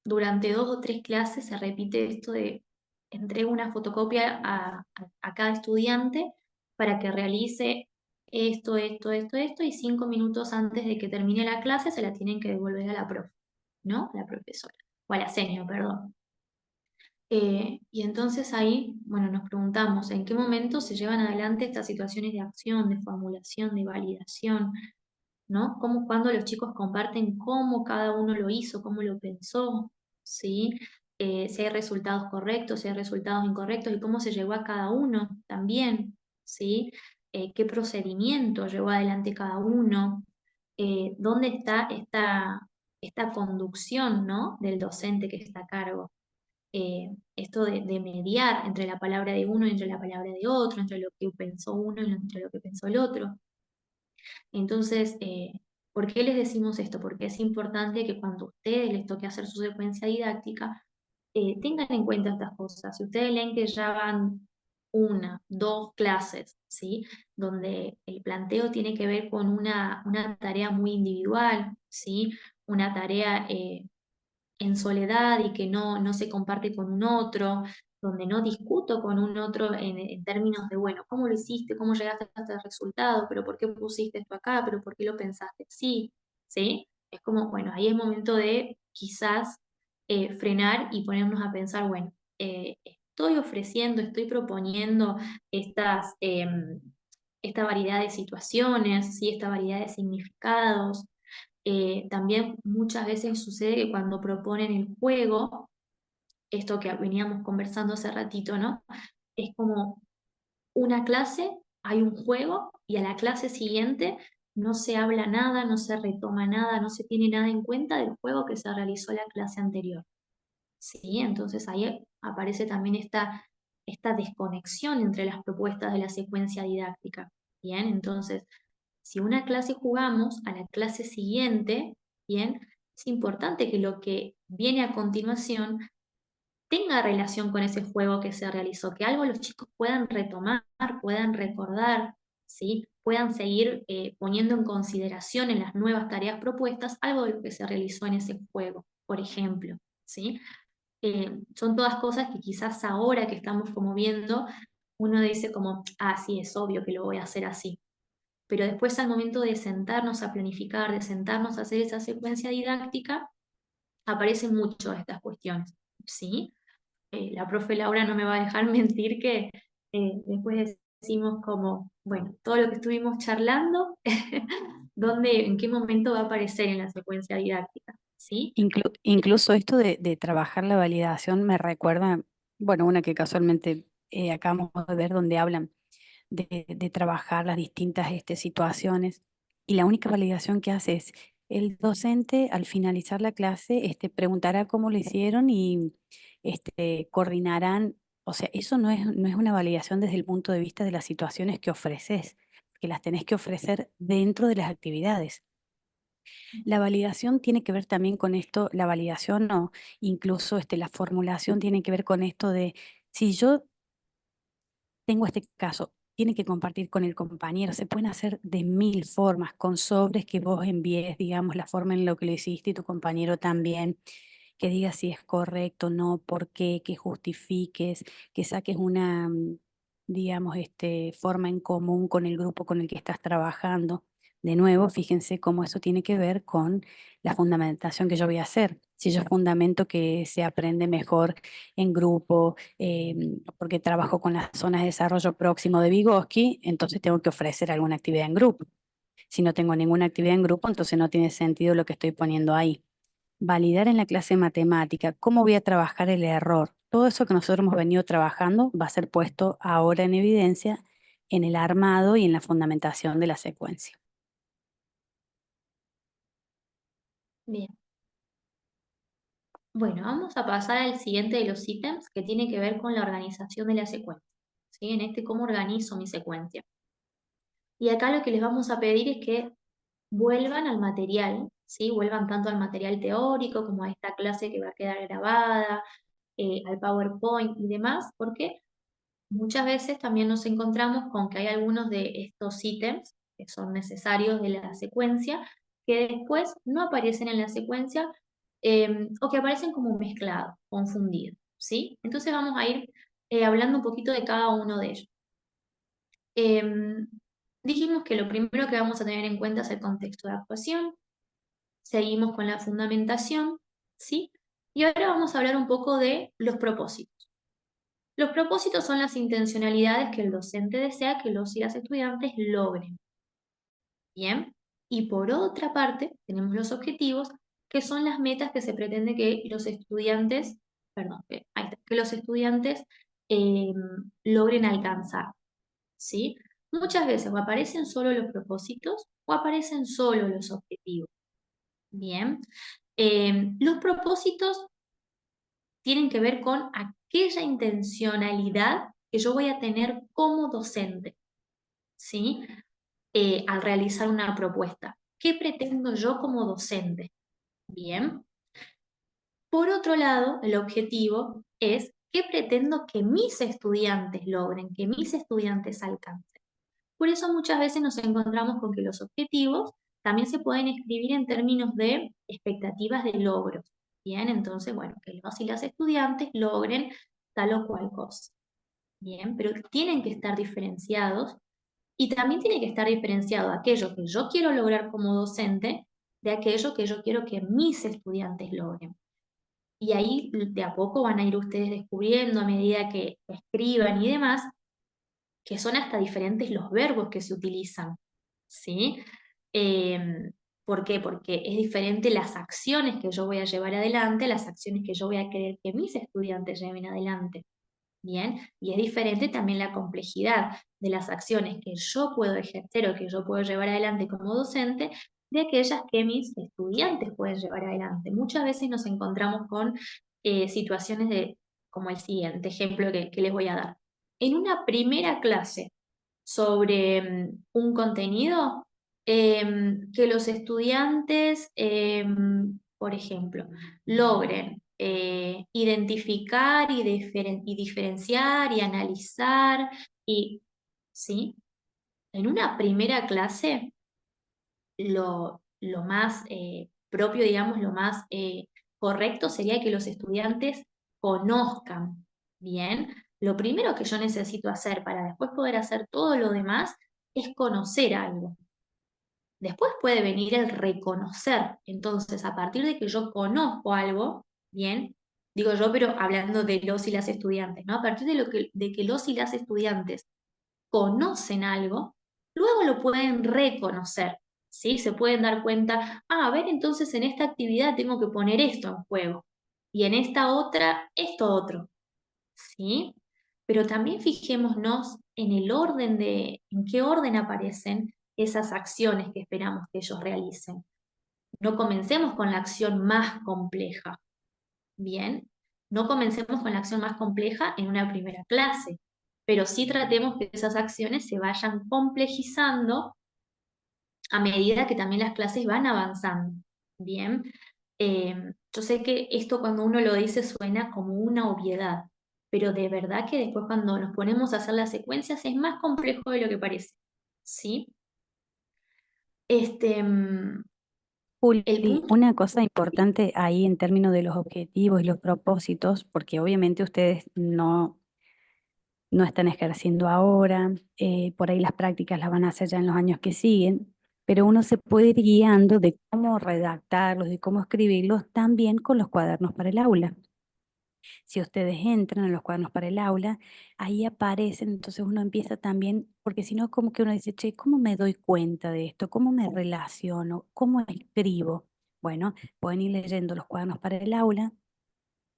durante 2 o 3 clases se repite esto de entrego una fotocopia a cada estudiante para que realice esto, y 5 minutos antes de que termine la clase se la tienen que devolver a la profe, ¿no? A la profesora, o a la seño, perdón. Y entonces ahí, bueno, nos preguntamos en qué momento se llevan adelante estas situaciones de acción, de formulación, de validación, ¿no? Cómo, cuando los chicos comparten cómo cada uno lo hizo, cómo lo pensó, ¿sí? Si hay resultados correctos, si hay resultados incorrectos y cómo se llevó a cada uno también, ¿sí? ¿Qué procedimiento llevó adelante cada uno? dónde está esta conducción, ¿no?, del docente que está a cargo. Esto de mediar entre la palabra de uno y entre la palabra de otro, entre lo que pensó uno y entre lo que pensó el otro. Entonces, ¿por qué les decimos esto? Porque es importante que cuando a ustedes les toque hacer su secuencia didáctica, tengan en cuenta estas cosas. Si ustedes leen que ya van una, dos clases, ¿sí?, donde el planteo tiene que ver con una tarea muy individual, ¿sí?, una tarea en soledad y que no se comparte con un otro, donde no discuto con un otro en términos de, bueno, ¿cómo lo hiciste? ¿Cómo llegaste a este resultado? ¿Pero por qué pusiste esto acá? ¿Pero por qué lo pensaste así? ¿Sí? Es como, bueno, ahí es momento de quizás frenar y ponernos a pensar, bueno, estoy ofreciendo, estoy proponiendo esta variedad de situaciones, ¿sí?, esta variedad de significados. También muchas veces sucede que cuando proponen el juego, esto que veníamos conversando hace ratito, ¿no? Es como una clase, hay un juego y a la clase siguiente no se habla nada, no se retoma nada, no se tiene nada en cuenta del juego que se realizó la clase anterior. ¿Sí? Entonces ahí aparece también esta desconexión entre las propuestas de la secuencia didáctica. Bien, entonces, si una clase jugamos, a la clase siguiente, bien, es importante que lo que viene a continuación tenga relación con ese juego que se realizó, que algo los chicos puedan retomar, puedan recordar, ¿sí?, puedan seguir poniendo en consideración en las nuevas tareas propuestas algo de lo que se realizó en ese juego, por ejemplo, ¿sí? Son todas cosas que quizás ahora que estamos como viendo, uno dice como, ah, sí, es obvio que lo voy a hacer así. Pero después al momento de sentarnos a planificar, de sentarnos a hacer esa secuencia didáctica, aparecen mucho estas cuestiones, ¿sí? La profe Laura no me va a dejar mentir que después decimos como, bueno, todo lo que estuvimos charlando, en qué momento va a aparecer en la secuencia didáctica, ¿sí? Incluso esto de trabajar la validación me recuerda, bueno, una que casualmente acabamos de ver donde hablan de trabajar las distintas situaciones y la única validación que hace es el docente al finalizar la clase preguntará cómo lo hicieron y coordinarán, o sea, eso no es una validación desde el punto de vista de las situaciones que ofreces, que las tenés que ofrecer dentro de las actividades. La validación tiene que ver también con esto, la validación o incluso la formulación tiene que ver con esto de si yo tengo este caso, tiene que compartir con el compañero, se pueden hacer de 1000 formas, con sobres que vos envíes, digamos, la forma en lo que lo hiciste y tu compañero también, que digas si es correcto, no, por qué, que justifiques, que saques una, digamos, forma en común con el grupo con el que estás trabajando. De nuevo, fíjense cómo eso tiene que ver con la fundamentación que yo voy a hacer. Si yo fundamento que se aprende mejor en grupo, porque trabajo con las zonas de desarrollo próximo de Vygotsky, entonces tengo que ofrecer alguna actividad en grupo. Si no tengo ninguna actividad en grupo, entonces no tiene sentido lo que estoy poniendo ahí. Validar en la clase de matemática, cómo voy a trabajar el error. Todo eso que nosotros hemos venido trabajando va a ser puesto ahora en evidencia en el armado y en la fundamentación de la secuencia. Bien. Bueno, vamos a pasar al siguiente de los ítems que tiene que ver con la organización de la secuencia. ¿Sí? En cómo organizo mi secuencia. Y acá lo que les vamos a pedir es que vuelvan al material, ¿sí? Vuelvan tanto al material teórico como a esta clase que va a quedar grabada, al PowerPoint y demás, porque muchas veces también nos encontramos con que hay algunos de estos ítems que son necesarios de la secuencia que después no aparecen en la secuencia o que aparecen como mezclados, confundidos, ¿sí? Entonces vamos a ir hablando un poquito de cada uno de ellos. Dijimos que lo primero que vamos a tener en cuenta es el contexto de actuación, seguimos con la fundamentación, ¿sí? Y ahora vamos a hablar un poco de los propósitos. Los propósitos son las intencionalidades que el docente desea que los y las estudiantes logren. Bien, y por otra parte tenemos los objetivos, que son las metas que se pretende que los estudiantes, que los estudiantes logren alcanzar. ¿Sí? muchas veces o aparecen solo los propósitos o aparecen solo los objetivos. Bien, los propósitos tienen que ver con aquella intencionalidad que yo voy a tener como docente, ¿sí? Al realizar una propuesta. ¿Qué pretendo yo como docente? Bien. Por otro lado, el objetivo es qué pretendo que mis estudiantes logren, que mis estudiantes alcancen. Por eso muchas veces nos encontramos con que los objetivos también se pueden escribir en términos de expectativas de logros. Bien, entonces, bueno, que los y las estudiantes logren tal o cual cosa. Bien, pero tienen que estar diferenciados y también tiene que estar diferenciado aquello que yo quiero lograr como docente de aquello que yo quiero que mis estudiantes logren. Y ahí de a poco van a ir ustedes descubriendo a medida que escriban y demás, que son hasta diferentes los verbos que se utilizan, ¿sí? ¿Por qué? Porque es diferente las acciones que yo voy a llevar adelante, las acciones que yo voy a querer que mis estudiantes lleven adelante. Bien, y es diferente también la complejidad de las acciones que yo puedo ejercer o que yo puedo llevar adelante como docente de aquellas que mis estudiantes pueden llevar adelante. Muchas veces nos encontramos con situaciones como el siguiente ejemplo que les voy a dar. En una primera clase sobre un contenido, que los estudiantes, por ejemplo, logren identificar y diferenciar y analizar, ¿sí? En una primera clase, lo más propio, digamos, lo más correcto sería que los estudiantes conozcan bien. Lo primero que yo necesito hacer para después poder hacer todo lo demás es conocer algo. Después puede venir el reconocer. Entonces, a partir de que yo conozco algo, bien, digo yo, pero hablando de los y las estudiantes, ¿no? A partir de que los y las estudiantes conocen algo, luego lo pueden reconocer, ¿sí? Se pueden dar cuenta, a ver, entonces en esta actividad tengo que poner esto en juego y en esta otra, esto otro, ¿sí? Pero también fijémonos en el orden en qué orden aparecen esas acciones que esperamos que ellos realicen. No comencemos con la acción más compleja, ¿bien? No comencemos con la acción más compleja en una primera clase, pero sí tratemos que esas acciones se vayan complejizando a medida que también las clases van avanzando, ¿bien? Yo sé que esto cuando uno lo dice suena como una obviedad, pero de verdad que después cuando nos ponemos a hacer las secuencias es más complejo de lo que parece, ¿sí? Este, Juli, el punto... una cosa importante ahí en términos de los objetivos y los propósitos, porque obviamente ustedes no están ejerciendo ahora, por ahí las prácticas las van a hacer ya en los años que siguen, pero uno se puede ir guiando de cómo redactarlos, de cómo escribirlos también con los cuadernos para el aula. Si ustedes entran en los cuadernos para el aula, ahí aparecen, entonces uno empieza también, porque si no, como que uno dice, che, ¿cómo me doy cuenta de esto? ¿Cómo me relaciono? ¿Cómo escribo? Bueno, pueden ir leyendo los cuadernos para el aula.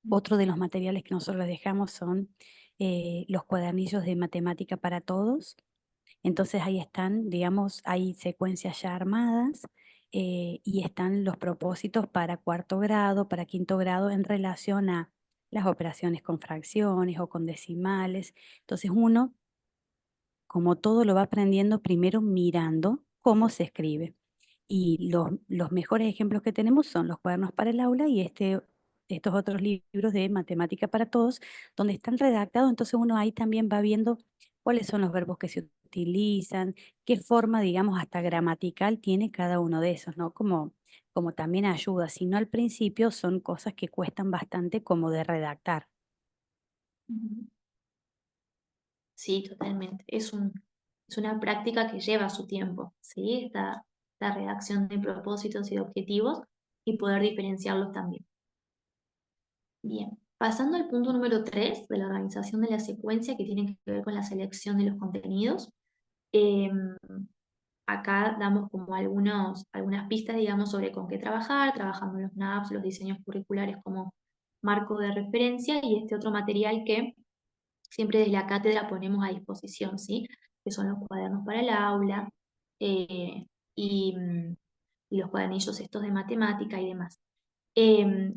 Otro de los materiales que nosotros les dejamos son los cuadernillos de matemática para todos. Entonces ahí están, digamos, hay secuencias ya armadas y están los propósitos para cuarto grado, para quinto grado en relación a las operaciones con fracciones o con decimales. Entonces uno, como todo, lo va aprendiendo primero mirando cómo se escribe. Y los mejores ejemplos que tenemos son los cuadernos para el aula y estos otros libros de matemática para todos, donde están redactados. Entonces uno ahí también va viendo cuáles son los verbos que se utilizan, qué forma, digamos, hasta gramatical tiene cada uno de esos, ¿no? Como también ayuda, si no al principio son cosas que cuestan bastante como de redactar. Sí, totalmente. Es una práctica que lleva su tiempo, ¿sí? Esta redacción de propósitos y de objetivos y poder diferenciarlos también. Bien, pasando al punto número 3 de la organización de la secuencia que tiene que ver con la selección de los contenidos. em, Acá damos como algunas pistas, digamos, sobre con qué trabajar, trabajando los NAPs, los diseños curriculares como marco de referencia y este otro material que siempre desde la cátedra ponemos a disposición, ¿sí? que son los cuadernos para el aula, y los cuadernillos estos de matemática y demás.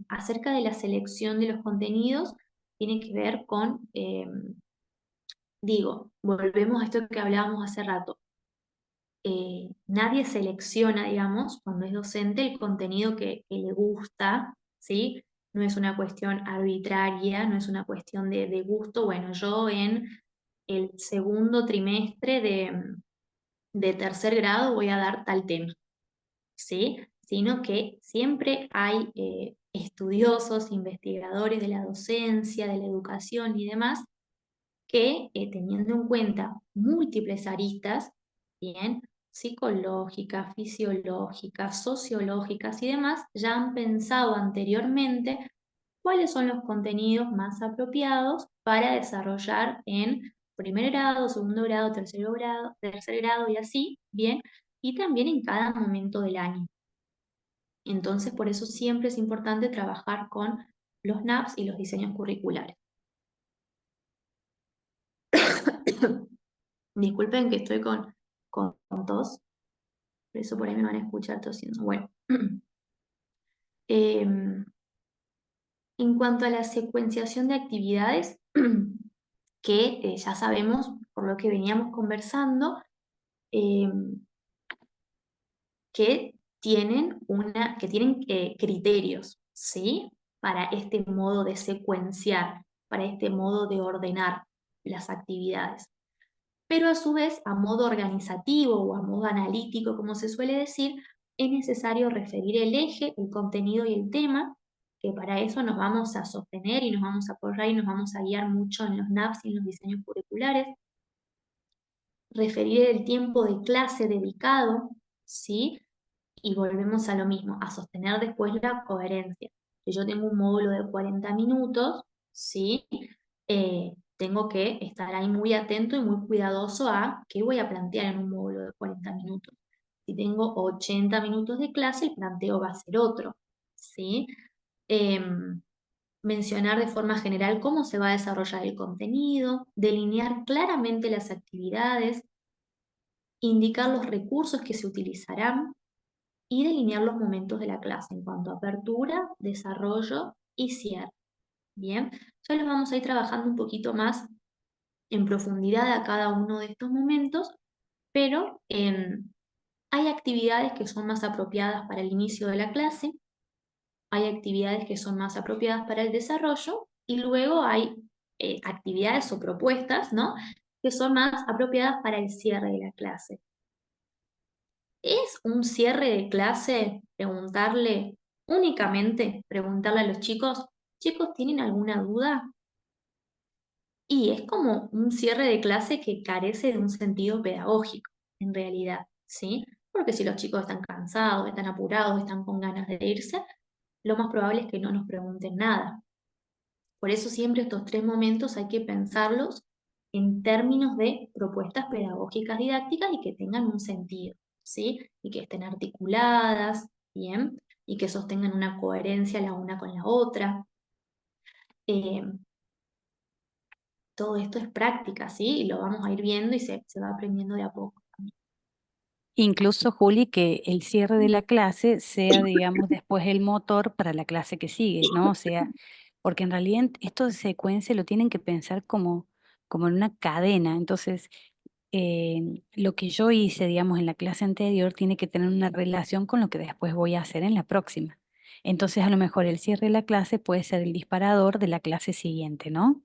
Acerca de la selección de los contenidos, tiene que ver con, volvemos a esto que hablábamos hace rato. Nadie selecciona, digamos, cuando es docente, el contenido que le gusta, ¿sí? No es una cuestión arbitraria, no es una cuestión de gusto. Bueno, yo en el segundo trimestre de tercer grado voy a dar tal tema, ¿sí? Sino que siempre hay estudiosos, investigadores de la docencia, de la educación y demás, que teniendo en cuenta múltiples aristas, bien, psicológicas, fisiológicas, sociológicas y demás, ya han pensado anteriormente cuáles son los contenidos más apropiados para desarrollar en primer grado, segundo grado, tercer grado y así, bien, y también en cada momento del año. Entonces, por eso siempre es importante trabajar con los NAPs y los diseños curriculares. Disculpen que estoy con tos, por eso por ahí me van a escuchar tosiendo. Bueno, en cuanto a la secuenciación de actividades, que ya sabemos, por lo que veníamos conversando, que tienen criterios, ¿sí? Para este modo de secuenciar, para este modo de ordenar las actividades. Pero a su vez, a modo organizativo o a modo analítico, como se suele decir, es necesario referir el eje, el contenido y el tema, que para eso nos vamos a sostener y nos vamos a apoyar y nos vamos a guiar mucho en los NAPs y en los diseños curriculares. Referir el tiempo de clase dedicado, ¿sí? Y volvemos a lo mismo, a sostener después la coherencia. Si yo tengo un módulo de 40 minutos, ¿sí? Tengo que estar ahí muy atento y muy cuidadoso a qué voy a plantear en un módulo de 40 minutos. Si tengo 80 minutos de clase, el planteo va a ser otro, ¿sí? Mencionar de forma general cómo se va a desarrollar el contenido, delinear claramente las actividades, indicar los recursos que se utilizarán y delinear los momentos de la clase en cuanto a apertura, desarrollo y cierre. Bien, ya los vamos a ir trabajando un poquito más en profundidad a cada uno de estos momentos, pero hay actividades que son más apropiadas para el inicio de la clase, hay actividades que son más apropiadas para el desarrollo y luego hay actividades o propuestas, ¿no? Que son más apropiadas para el cierre de la clase. ¿Es un cierre de clase preguntarle a los chicos, chicos, ¿tienen alguna duda? Y es como un cierre de clase que carece de un sentido pedagógico, en realidad, ¿sí? Porque si los chicos están cansados, están apurados, están con ganas de irse, lo más probable es que no nos pregunten nada. Por eso siempre estos tres momentos hay que pensarlos en términos de propuestas pedagógicas didácticas y que tengan un sentido, ¿sí? Y que estén articuladas, ¿bien? Y que sostengan una coherencia la una con la otra. Todo esto es práctica, ¿sí? Y lo vamos a ir viendo y se va aprendiendo de a poco. Incluso, Juli, que el cierre de la clase sea, digamos, después el motor para la clase que sigue, ¿no? O sea, porque en realidad esto de secuencia lo tienen que pensar como en una cadena. Entonces, lo que yo hice, digamos, en la clase anterior tiene que tener una relación con lo que después voy a hacer en la próxima. Entonces, a lo mejor el cierre de la clase puede ser el disparador de la clase siguiente, ¿no?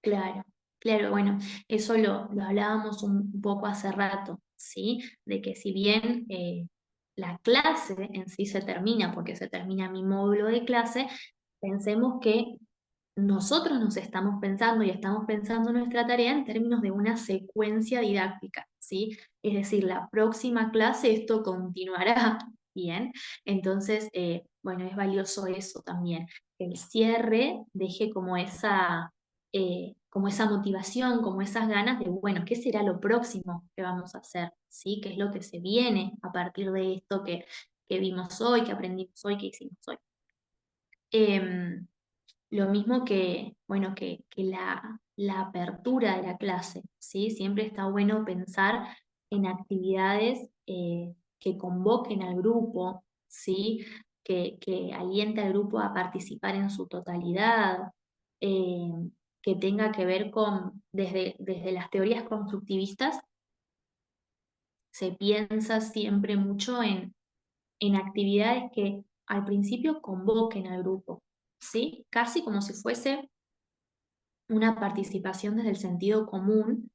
Claro, claro, bueno, eso lo hablábamos un poco hace rato, ¿sí? De que si bien la clase en sí se termina, porque se termina mi módulo de clase, pensemos que nosotros nos estamos pensando y estamos pensando nuestra tarea en términos de una secuencia didáctica, ¿sí? Es decir, la próxima clase esto continuará, ¿bien? Entonces, bueno, es valioso eso también, que el cierre deje como esa motivación, como esas ganas de, bueno, ¿qué será lo próximo que vamos a hacer? ¿Sí? ¿Qué es lo que se viene a partir de esto que vimos hoy, que aprendimos hoy, que hicimos hoy? Lo mismo que, bueno, que la apertura de la clase, ¿sí? Siempre está bueno pensar en actividades que convoquen al grupo, ¿sí? Que aliente al grupo a participar en su totalidad, eh, que tenga que ver con, desde las teorías constructivistas, se piensa siempre mucho en actividades que al principio convoquen al grupo, ¿sí? Casi como si fuese una participación desde el sentido común,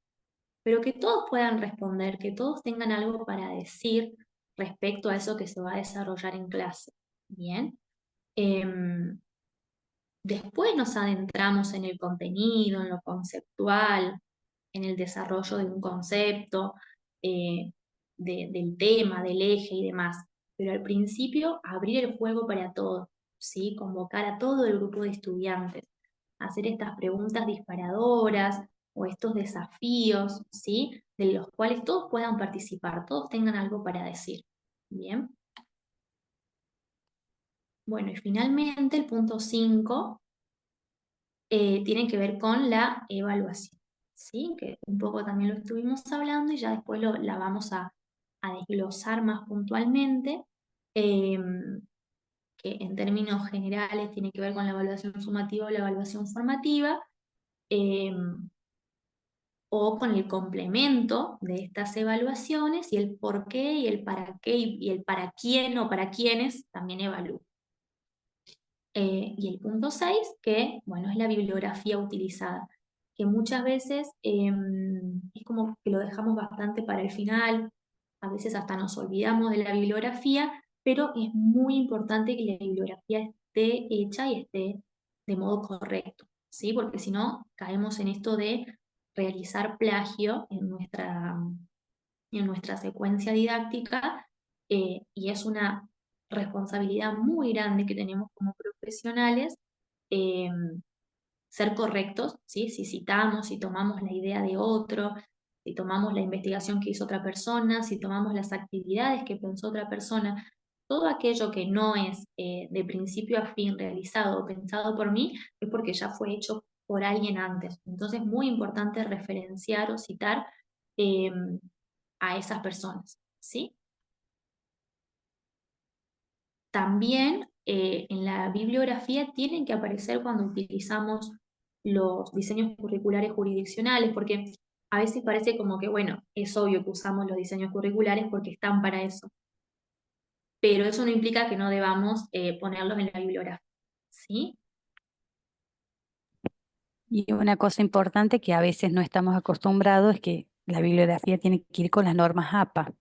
pero que todos puedan responder, que todos tengan algo para decir respecto a eso que se va a desarrollar en clase. Bien. Em, Después nos adentramos en el contenido, en lo conceptual, en el desarrollo de un concepto, eh, del tema, del eje y demás. Pero al principio, abrir el juego para todos, ¿sí? Convocar a todo el grupo de estudiantes, hacer estas preguntas disparadoras o estos desafíos, ¿sí? De los cuales todos puedan participar, todos tengan algo para decir. Bien. Bueno, y finalmente el punto 5 tiene que ver con la evaluación, ¿sí? Que un poco también lo estuvimos hablando y ya después la vamos a desglosar más puntualmente, que en términos generales tiene que ver con la evaluación sumativa o la evaluación formativa, eh, o con el complemento de estas evaluaciones y el por qué y el para qué y el para quién o para quiénes también evalúan. Y el punto 6 que, bueno, es la bibliografía utilizada, que muchas veces es como que lo dejamos bastante para el final, a veces hasta nos olvidamos de la bibliografía, pero es muy importante que la bibliografía esté hecha y esté de modo correcto, ¿sí? Porque si no, caemos en esto de realizar plagio en nuestra secuencia didáctica, y es una responsabilidad muy grande que tenemos como profesionales, eh, ser correctos, ¿sí? Si citamos, si tomamos la idea de otro, si tomamos la investigación que hizo otra persona, si tomamos las actividades que pensó otra persona, todo aquello que no es de principio a fin realizado o pensado por mí, es porque ya fue hecho por alguien antes. Entonces es muy importante referenciar o citar eh, a esas personas, ¿sí? También en la bibliografía tienen que aparecer cuando utilizamos los diseños curriculares jurisdiccionales, porque a veces parece como que, bueno, es obvio que usamos los diseños curriculares porque están para eso, pero eso no implica que no debamos ponerlos en la bibliografía, ¿sí? Y una cosa importante que a veces no estamos acostumbrados es que la bibliografía tiene que ir con las normas APA.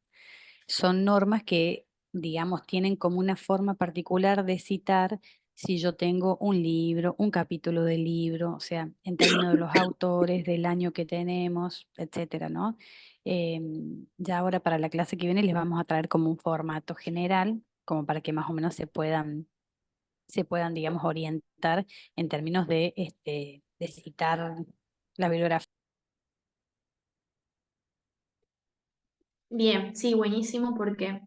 Son normas que, digamos, tienen como una forma particular de citar si yo tengo un libro, un capítulo del libro, o sea, en términos de los autores, del año que tenemos, etcétera, ¿no? Ya ahora para la clase que viene les vamos a traer como un formato general, como para que más o menos se puedan, digamos, orientar en términos de citar la bibliografía. Bien, sí, buenísimo porque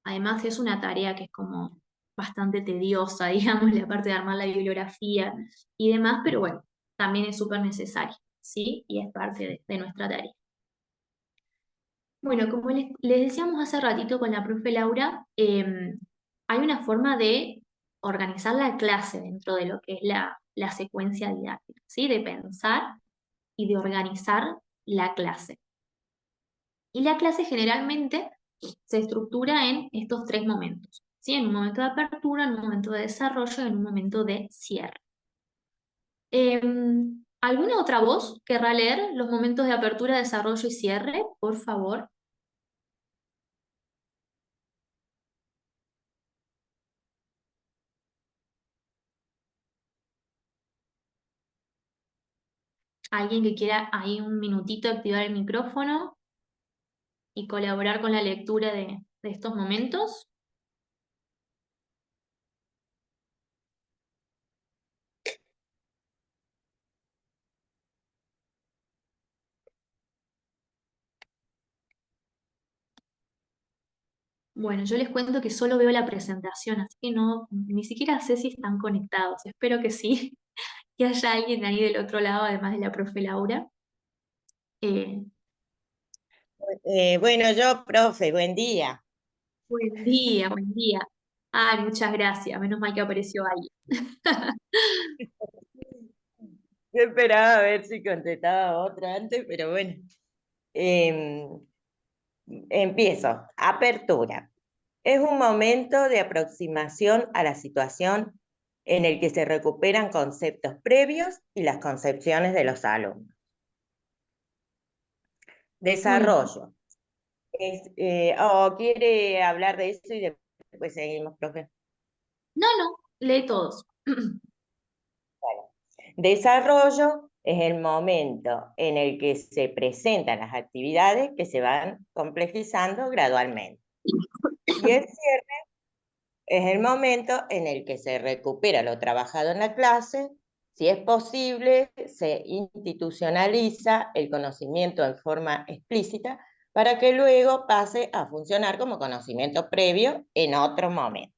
además es una tarea que es como bastante tediosa, digamos, la parte de armar la bibliografía y demás, pero bueno, también es súper necesaria, ¿sí? Y es parte de nuestra tarea. Bueno, como les decíamos hace ratito con la profe Laura, hay una forma de organizar la clase dentro de lo que es la secuencia didáctica, ¿sí? De pensar y de organizar la clase. Y la clase generalmente se estructura en estos tres momentos, ¿sí? En un momento de apertura, en un momento de desarrollo y en un momento de cierre. ¿Alguna otra voz querrá leer los momentos de apertura, desarrollo y cierre? Por favor. ¿Alguien que quiera ahí un minutito activar el micrófono y colaborar con la lectura de estos momentos? Bueno, yo les cuento que solo veo la presentación, así que no, ni siquiera sé si están conectados. Espero que sí, que haya alguien ahí del otro lado, además de la profe Laura. Eh, Bueno, yo, profe, buen día. Buen día, buen día. Ay, muchas gracias, menos mal que apareció alguien. Yo esperaba a ver si contestaba otra antes, pero bueno. Em, Empiezo. Apertura. Es un momento de aproximación a la situación en el que se recuperan conceptos previos y las concepciones de los alumnos. Muy bien. Desarrollo. ¿Quiere hablar de eso y después seguimos, profe? No, no, lee todos. Desarrollo es el momento en el que se presentan las actividades que se van complejizando gradualmente. Y el cierre es el momento en el que se recupera lo trabajado en la clase, si es posible, se institucionaliza el conocimiento en forma explícita para que luego pase a funcionar como conocimiento previo en otro momento.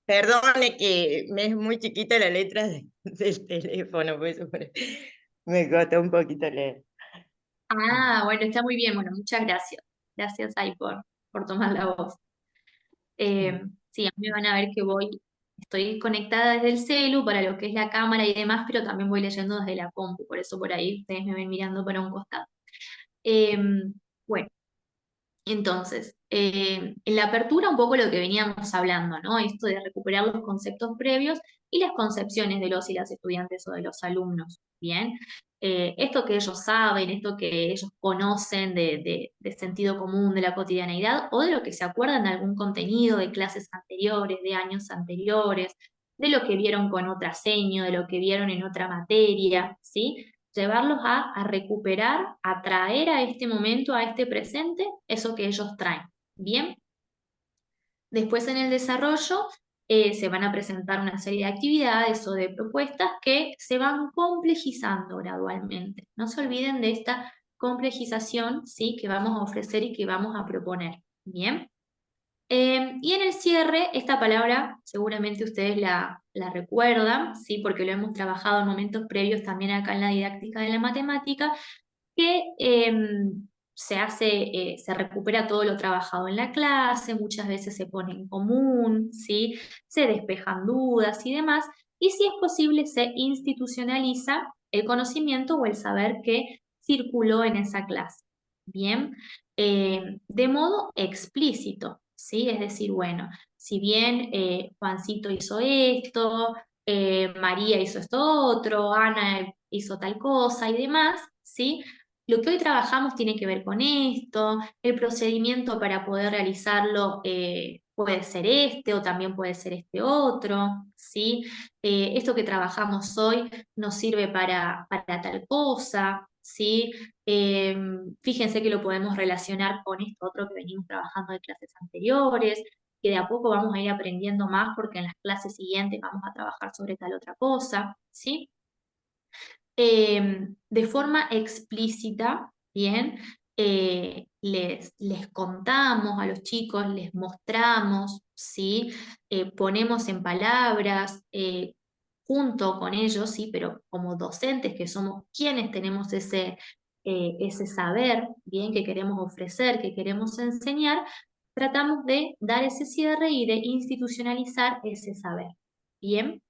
Perdone que me es muy chiquita la letra del teléfono, por eso me costó un poquito leer. Ah, bueno, está muy bien. Bueno, muchas gracias. Gracias ahí por tomar la voz. Sí, a mí me van a ver que estoy conectada desde el celu para lo que es la cámara y demás, pero también voy leyendo desde la compu, por eso por ahí ustedes me ven mirando para un costado. Bueno, entonces, en la apertura un poco lo que veníamos hablando, ¿no? Esto de recuperar los conceptos previos y las concepciones de los y las estudiantes o de los alumnos, ¿bien? Esto que ellos saben, esto que ellos conocen de sentido común, de la cotidianeidad, o de lo que se acuerdan de algún contenido de clases anteriores, de años anteriores, de lo que vieron con otra seño, de lo que vieron en otra materia, ¿sí? Llevarlos a recuperar, a traer a este momento, a este presente, eso que ellos traen. Bien, después en el desarrollo se van a presentar una serie de actividades o de propuestas que se van complejizando gradualmente. No se olviden de esta complejización, ¿sí?, que vamos a ofrecer y que vamos a proponer. Bien. Y en el cierre, esta palabra seguramente ustedes la recuerdan, ¿sí? Porque lo hemos trabajado en momentos previos también acá en la didáctica de la matemática, que se recupera todo lo trabajado en la clase, muchas veces se pone en común, ¿sí? Se despejan dudas y demás, y si es posible se institucionaliza el conocimiento o el saber que circuló en esa clase. Bien, de modo explícito, ¿sí? Es decir, bueno, si bien Juancito hizo esto, María hizo esto otro, Ana hizo tal cosa y demás, ¿sí? Lo que hoy trabajamos tiene que ver con esto, el procedimiento para poder realizarlo puede ser este o también puede ser este otro, ¿sí? Esto que trabajamos hoy nos sirve para tal cosa, ¿sí? Fíjense que lo podemos relacionar con esto otro que venimos trabajando de clases anteriores, que de a poco vamos a ir aprendiendo más porque en las clases siguientes vamos a trabajar sobre tal otra cosa, ¿sí? De forma explícita, bien, les contamos a los chicos, les mostramos, ¿sí? Ponemos en palabras, junto con ellos, ¿sí? Pero como docentes que somos quienes tenemos ese saber, bien, que queremos ofrecer, que queremos enseñar, tratamos de dar ese cierre y de institucionalizar ese saber, bien.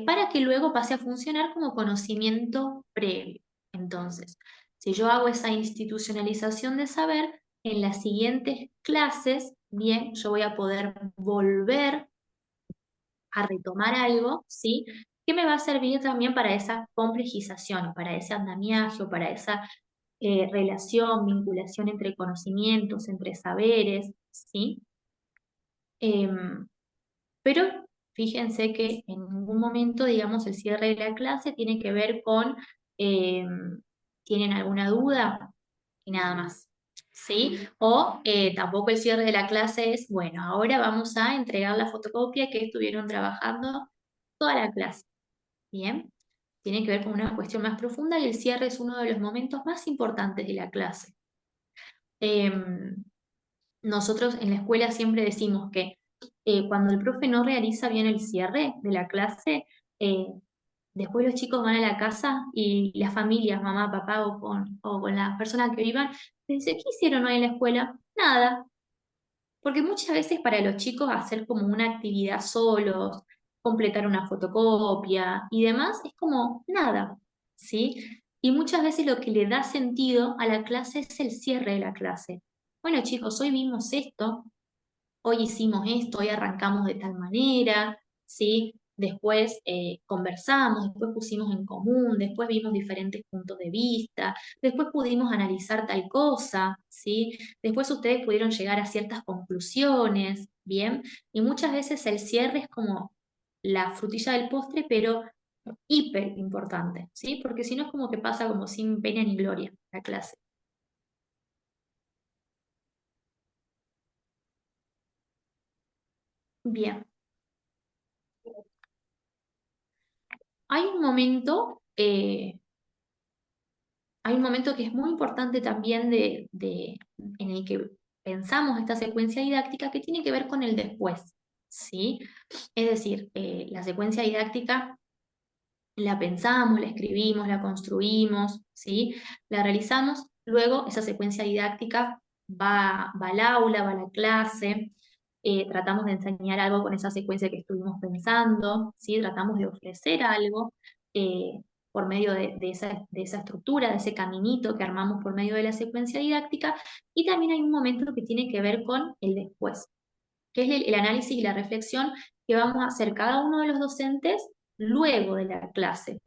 Para que luego pase a funcionar como conocimiento previo. Entonces, si yo hago esa institucionalización de saber, en las siguientes clases, bien, yo voy a poder volver a retomar algo, ¿sí? Que me va a servir también para esa complejización, para ese andamiaje, o para esa relación, vinculación entre conocimientos, entre saberes, ¿sí? Pero fíjense que en ningún momento, digamos, el cierre de la clase tiene que ver con, ¿tienen alguna duda? Y nada más, ¿sí? O tampoco el cierre de la clase es, bueno, ahora vamos a entregar la fotocopia que estuvieron trabajando toda la clase, ¿bien? Tiene que ver con una cuestión más profunda y el cierre es uno de los momentos más importantes de la clase. nosotros en la escuela siempre decimos que cuando el profe no realiza bien el cierre de la clase, eh, después los chicos van a la casa y las familias, mamá, papá o con las personas que vivan, les dicen, ¿qué hicieron hoy en la escuela? Nada, porque muchas veces para los chicos hacer como una actividad solos, completar una fotocopia y demás, es como nada, ¿sí? Y muchas veces lo que le da sentido a la clase es el cierre de la clase. Bueno, chicos, hoy vimos esto, hoy hicimos esto, hoy arrancamos de tal manera, ¿sí? Después conversamos, después pusimos en común, después vimos diferentes puntos de vista, después pudimos analizar tal cosa, ¿sí? Después ustedes pudieron llegar a ciertas conclusiones, ¿bien? Y muchas veces el cierre es como la frutilla del postre, pero hiper importante, ¿sí? Porque si no es como que pasa como sin pena ni gloria la clase. Bien. Hay un momento hay un momento que es muy importante también en el que pensamos esta secuencia didáctica que tiene que ver con el después, ¿sí? Es decir, la secuencia didáctica la pensamos, la escribimos, la construimos, ¿sí? La realizamos, luego esa secuencia didáctica va al aula, va a la clase, tratamos de enseñar algo con esa secuencia que estuvimos pensando, ¿sí? Tratamos de ofrecer algo eh, por medio de esa estructura, de ese caminito que armamos por medio de la secuencia didáctica, y también hay un momento que tiene que ver con el después, que es el análisis y la reflexión que vamos a hacer cada uno de los docentes luego de la clase,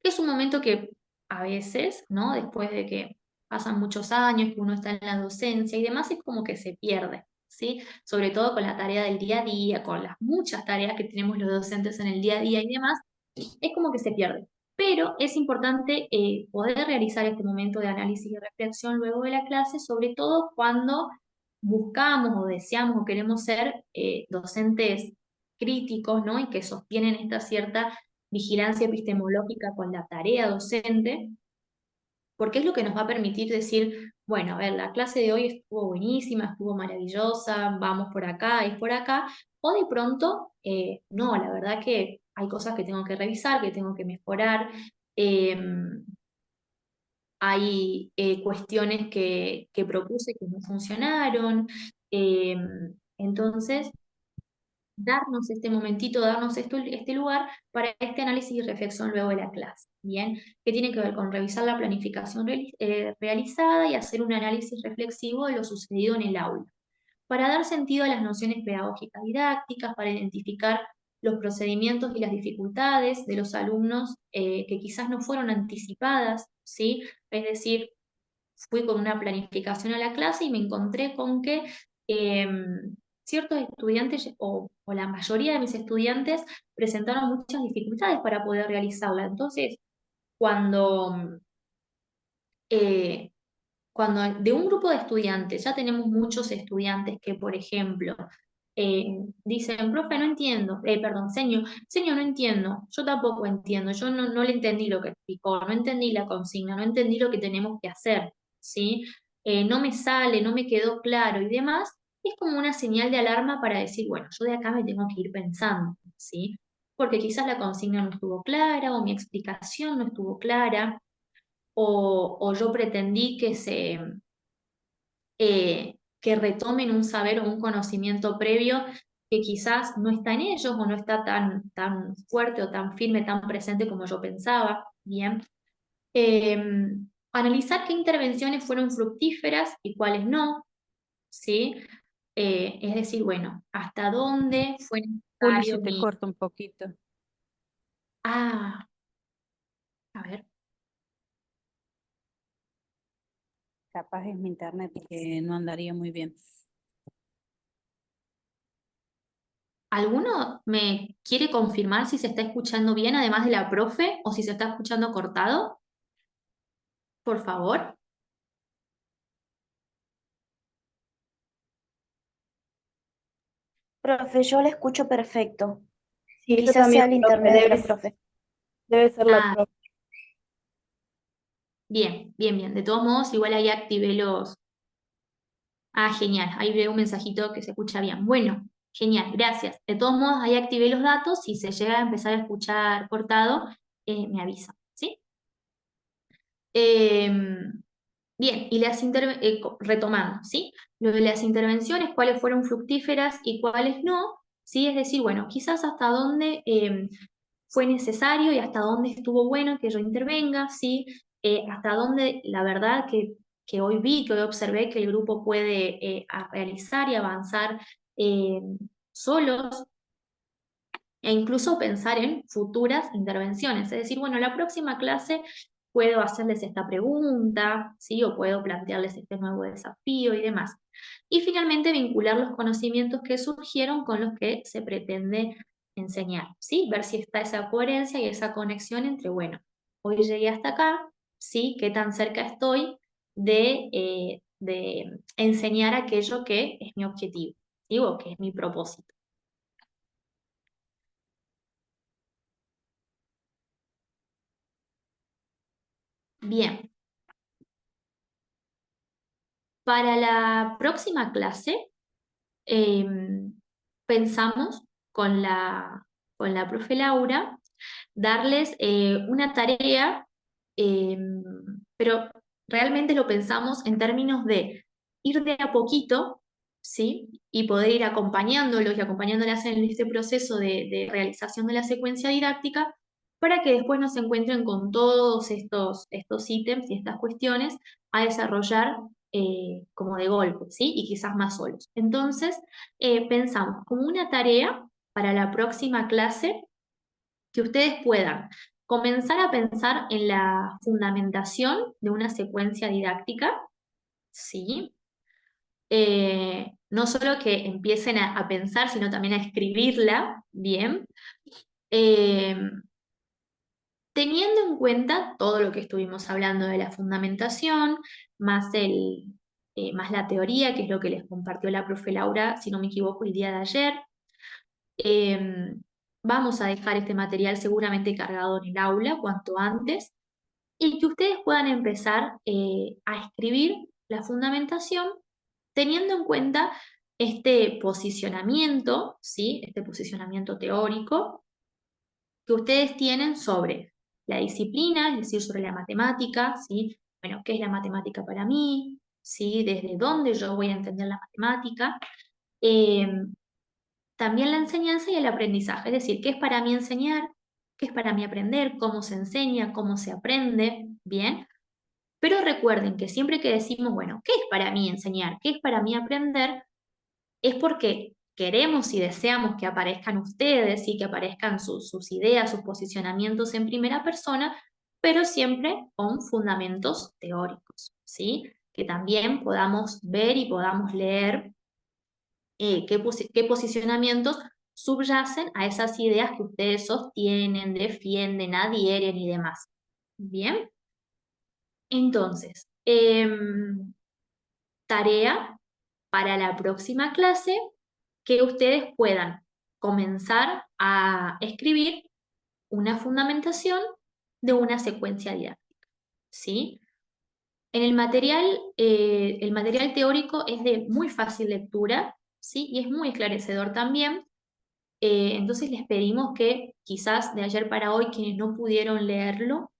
que es un momento que a veces, ¿no? Después de que pasan muchos años, que uno está en la docencia y demás, es como que se pierde, ¿sí? Sobre todo con la tarea del día a día, con las muchas tareas que tenemos los docentes en el día a día y demás, es como que se pierde. Pero es importante poder realizar este momento de análisis y reflexión luego de la clase, sobre todo cuando buscamos o deseamos o queremos ser docentes críticos, ¿no? Y que sostienen esta cierta vigilancia epistemológica con la tarea docente, porque es lo que nos va a permitir decir, bueno, a ver, la clase de hoy estuvo buenísima, estuvo maravillosa, vamos por acá, es por acá, o de pronto, no, la verdad que hay cosas que tengo que revisar, que tengo que mejorar, eh, hay cuestiones que propuse que no funcionaron, eh, entonces darnos este momentito, darnos este lugar para este análisis y reflexión luego de la clase, ¿bien? Que tiene que ver con revisar la planificación realizada y hacer un análisis reflexivo de lo sucedido en el aula, para dar sentido a las nociones pedagógicas didácticas, para identificar los procedimientos y las dificultades de los alumnos que quizás no fueron anticipadas, ¿sí? Es decir, fui con una planificación a la clase y me encontré con que ciertos estudiantes o la mayoría de mis estudiantes presentaron muchas dificultades para poder realizarla. Entonces, cuando, eh, cuando de un grupo de estudiantes ya tenemos muchos estudiantes que, por ejemplo, dicen, profe, no entiendo, perdón, señor, no entiendo, yo tampoco entiendo, yo no le entendí lo que explicó, no entendí la consigna, no entendí lo que tenemos que hacer, ¿sí? No me sale, no me quedó claro y demás, es como una señal de alarma para decir, bueno, yo de acá me tengo que ir pensando, ¿sí? Porque quizás la consigna no estuvo clara o mi explicación no estuvo clara o yo pretendí que retomen un saber o un conocimiento previo que quizás no está en ellos o no está tan fuerte o tan firme, tan presente como yo pensaba. Bien. Eh, Analizar qué intervenciones fueron fructíferas y cuáles no, ¿sí? Es decir, bueno, hasta dónde fue Juli, necesario se te mi... corta un poquito. Ah, a ver. Capaz es mi internet que no andaría muy bien. ¿Alguno me quiere confirmar si se está escuchando bien, además de la profe, o si se está escuchando cortado? Por favor. Profe, yo la escucho perfecto. Sí, yo Quizás también, sea el profe, internet de la profe. debe ser la Ah, profe. bien, bien, bien. De todos modos, igual ahí activé Ah, genial, ahí veo un mensajito que se escucha bien. Bueno, genial, gracias. De todos modos, ahí activé los datos, si se llega a empezar a escuchar cortado, me avisa, ¿sí? Bien, y retomando, ¿sí? Lo de las intervenciones, cuáles fueron fructíferas y cuáles no, ¿sí? Es decir, bueno, quizás hasta dónde fue necesario y hasta dónde estuvo bueno que yo intervenga, ¿sí? Hasta dónde la verdad que hoy vi, que hoy observé que el grupo puede realizar y avanzar solos, e incluso pensar en futuras intervenciones. Es decir, bueno, la próxima clase puedo hacerles esta pregunta, ¿sí? O puedo plantearles este nuevo desafío y demás. Y finalmente vincular los conocimientos que surgieron con los que se pretende enseñar, ¿sí? Ver si está esa coherencia y esa conexión entre, bueno, hoy llegué hasta acá, ¿sí? ¿Qué tan cerca estoy de enseñar aquello que es mi objetivo, digo, que es mi propósito? Bien. Para la próxima clase, pensamos con la profe Laura darles una tarea, pero realmente lo pensamos en términos de ir de a poquito, ¿sí? Y poder ir acompañándolos y acompañándolas en este proceso de realización de la secuencia didáctica para que después nos encuentren con todos estos ítems y estas cuestiones a desarrollar como de golpe, ¿sí? Y quizás más solos. Entonces, pensamos como una tarea para la próxima clase que ustedes puedan comenzar a pensar en la fundamentación de una secuencia didáctica, ¿sí? No solo que empiecen a pensar, sino también a escribirla bien, eh, teniendo en cuenta todo lo que estuvimos hablando de la fundamentación, más, más la teoría, que es lo que les compartió la profe Laura, si no me equivoco, el día de ayer. Vamos a dejar este material seguramente cargado en el aula cuanto antes y que ustedes puedan empezar a escribir la fundamentación teniendo en cuenta este posicionamiento, ¿sí? Este posicionamiento teórico que ustedes tienen sobre la disciplina, es decir, sobre la matemática, ¿sí? Bueno, ¿qué es la matemática para mí? ¿Sí? ¿Desde dónde yo voy a entender la matemática? También la enseñanza y el aprendizaje, es decir, qué es para mí enseñar, qué es para mí aprender, cómo se enseña, cómo se aprende, ¿bien? Pero recuerden que siempre que decimos, bueno, ¿qué es para mí enseñar? ¿Qué es para mí aprender? Es porque queremos y deseamos que aparezcan ustedes y que aparezcan sus ideas, sus posicionamientos en primera persona, pero siempre con fundamentos teóricos, ¿sí? Que también podamos ver y podamos leer qué posicionamientos subyacen a esas ideas que ustedes sostienen, defienden, adhieren y demás. Bien, entonces, tarea para la próxima clase, que ustedes puedan comenzar a escribir una fundamentación de una secuencia didáctica, ¿sí? En el material teórico es de muy fácil lectura, ¿sí? Y es muy esclarecedor también. Entonces les pedimos que quizás de ayer para hoy, quienes no pudieron leerlo,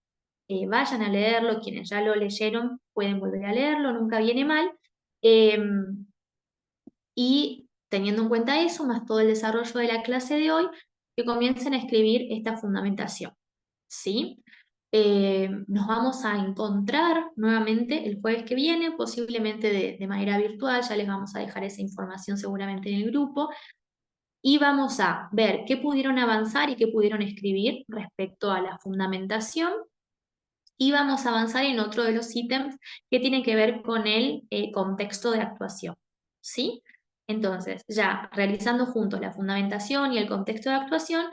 vayan a leerlo, quienes ya lo leyeron pueden volver a leerlo, nunca viene mal. Y teniendo en cuenta eso, más todo el desarrollo de la clase de hoy, que comiencen a escribir esta fundamentación, ¿sí? Nos vamos a encontrar nuevamente el jueves que viene, posiblemente de manera virtual, ya les vamos a dejar esa información seguramente en el grupo, y vamos a ver qué pudieron avanzar y qué pudieron escribir respecto a la fundamentación, y vamos a avanzar en otro de los ítems que tiene que ver con el contexto de actuación, ¿sí? Entonces, ya realizando juntos la fundamentación y el contexto de actuación,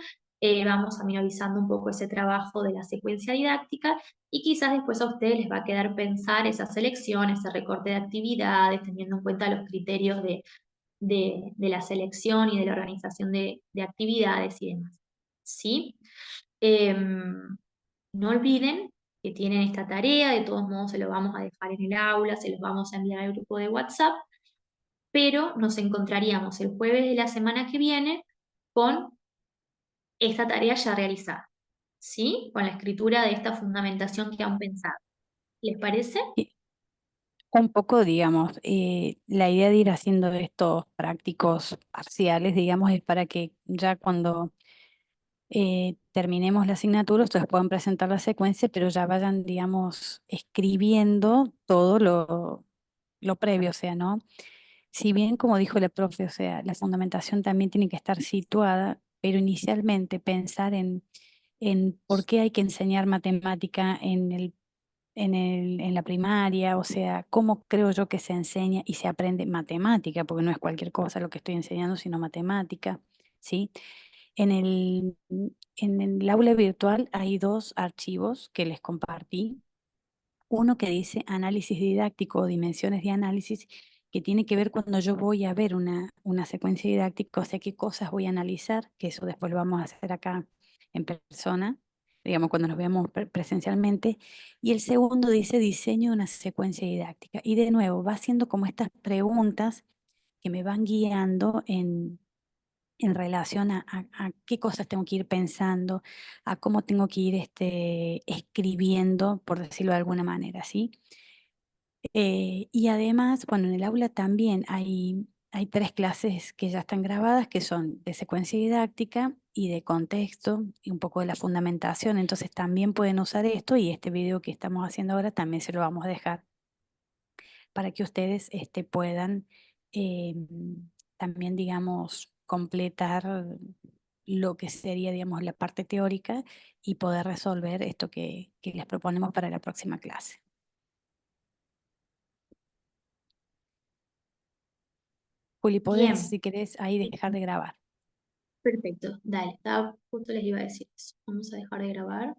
vamos familiarizando un poco ese trabajo de la secuencia didáctica y quizás después a ustedes les va a quedar pensar esa selección, ese recorte de actividades, teniendo en cuenta los criterios de la selección y de la organización de actividades y demás, ¿sí? No olviden que tienen esta tarea, de todos modos se lo vamos a dejar en el aula, se los vamos a enviar al grupo de WhatsApp, pero nos encontraríamos el jueves de la semana que viene con esta tarea ya realizada, ¿sí? Con la escritura de esta fundamentación que han pensado. ¿Les parece? Y un poco, digamos, la idea de ir haciendo estos prácticos parciales, digamos, es para que ya cuando terminemos la asignatura, ustedes puedan presentar la secuencia, pero ya vayan, digamos, escribiendo todo lo previo, o sea, ¿no? Si bien, como dijo la profe, o sea, la fundamentación también tiene que estar situada, pero inicialmente pensar en por qué hay que enseñar matemática en la primaria, o sea, cómo creo yo que se enseña y se aprende matemática, porque no es cualquier cosa lo que estoy enseñando, sino matemática, ¿sí? En el aula virtual hay dos archivos que les compartí. Uno que dice análisis didáctico o dimensiones de análisis, que tiene que ver cuando yo voy a ver una secuencia didáctica, o sea, qué cosas voy a analizar, que eso después lo vamos a hacer acá en persona, digamos, cuando nos veamos presencialmente. Y el segundo dice diseño de una secuencia didáctica. Y de nuevo, va haciendo como estas preguntas que me van guiando en relación a qué cosas tengo que ir pensando, a cómo tengo que ir escribiendo, por decirlo de alguna manera, ¿sí? Y además, bueno, en el aula también hay 3 clases que ya están grabadas, que son de secuencia didáctica y de contexto y un poco de la fundamentación. Entonces también pueden usar esto, y este video que estamos haciendo ahora también se lo vamos a dejar para que ustedes puedan también, digamos, completar lo que sería, digamos, la parte teórica y poder resolver esto que les proponemos para la próxima clase. Juli, podés, Bien, si querés, ahí dejar de grabar. perfecto. Dale, justo les iba a decir eso. Vamos a dejar de grabar.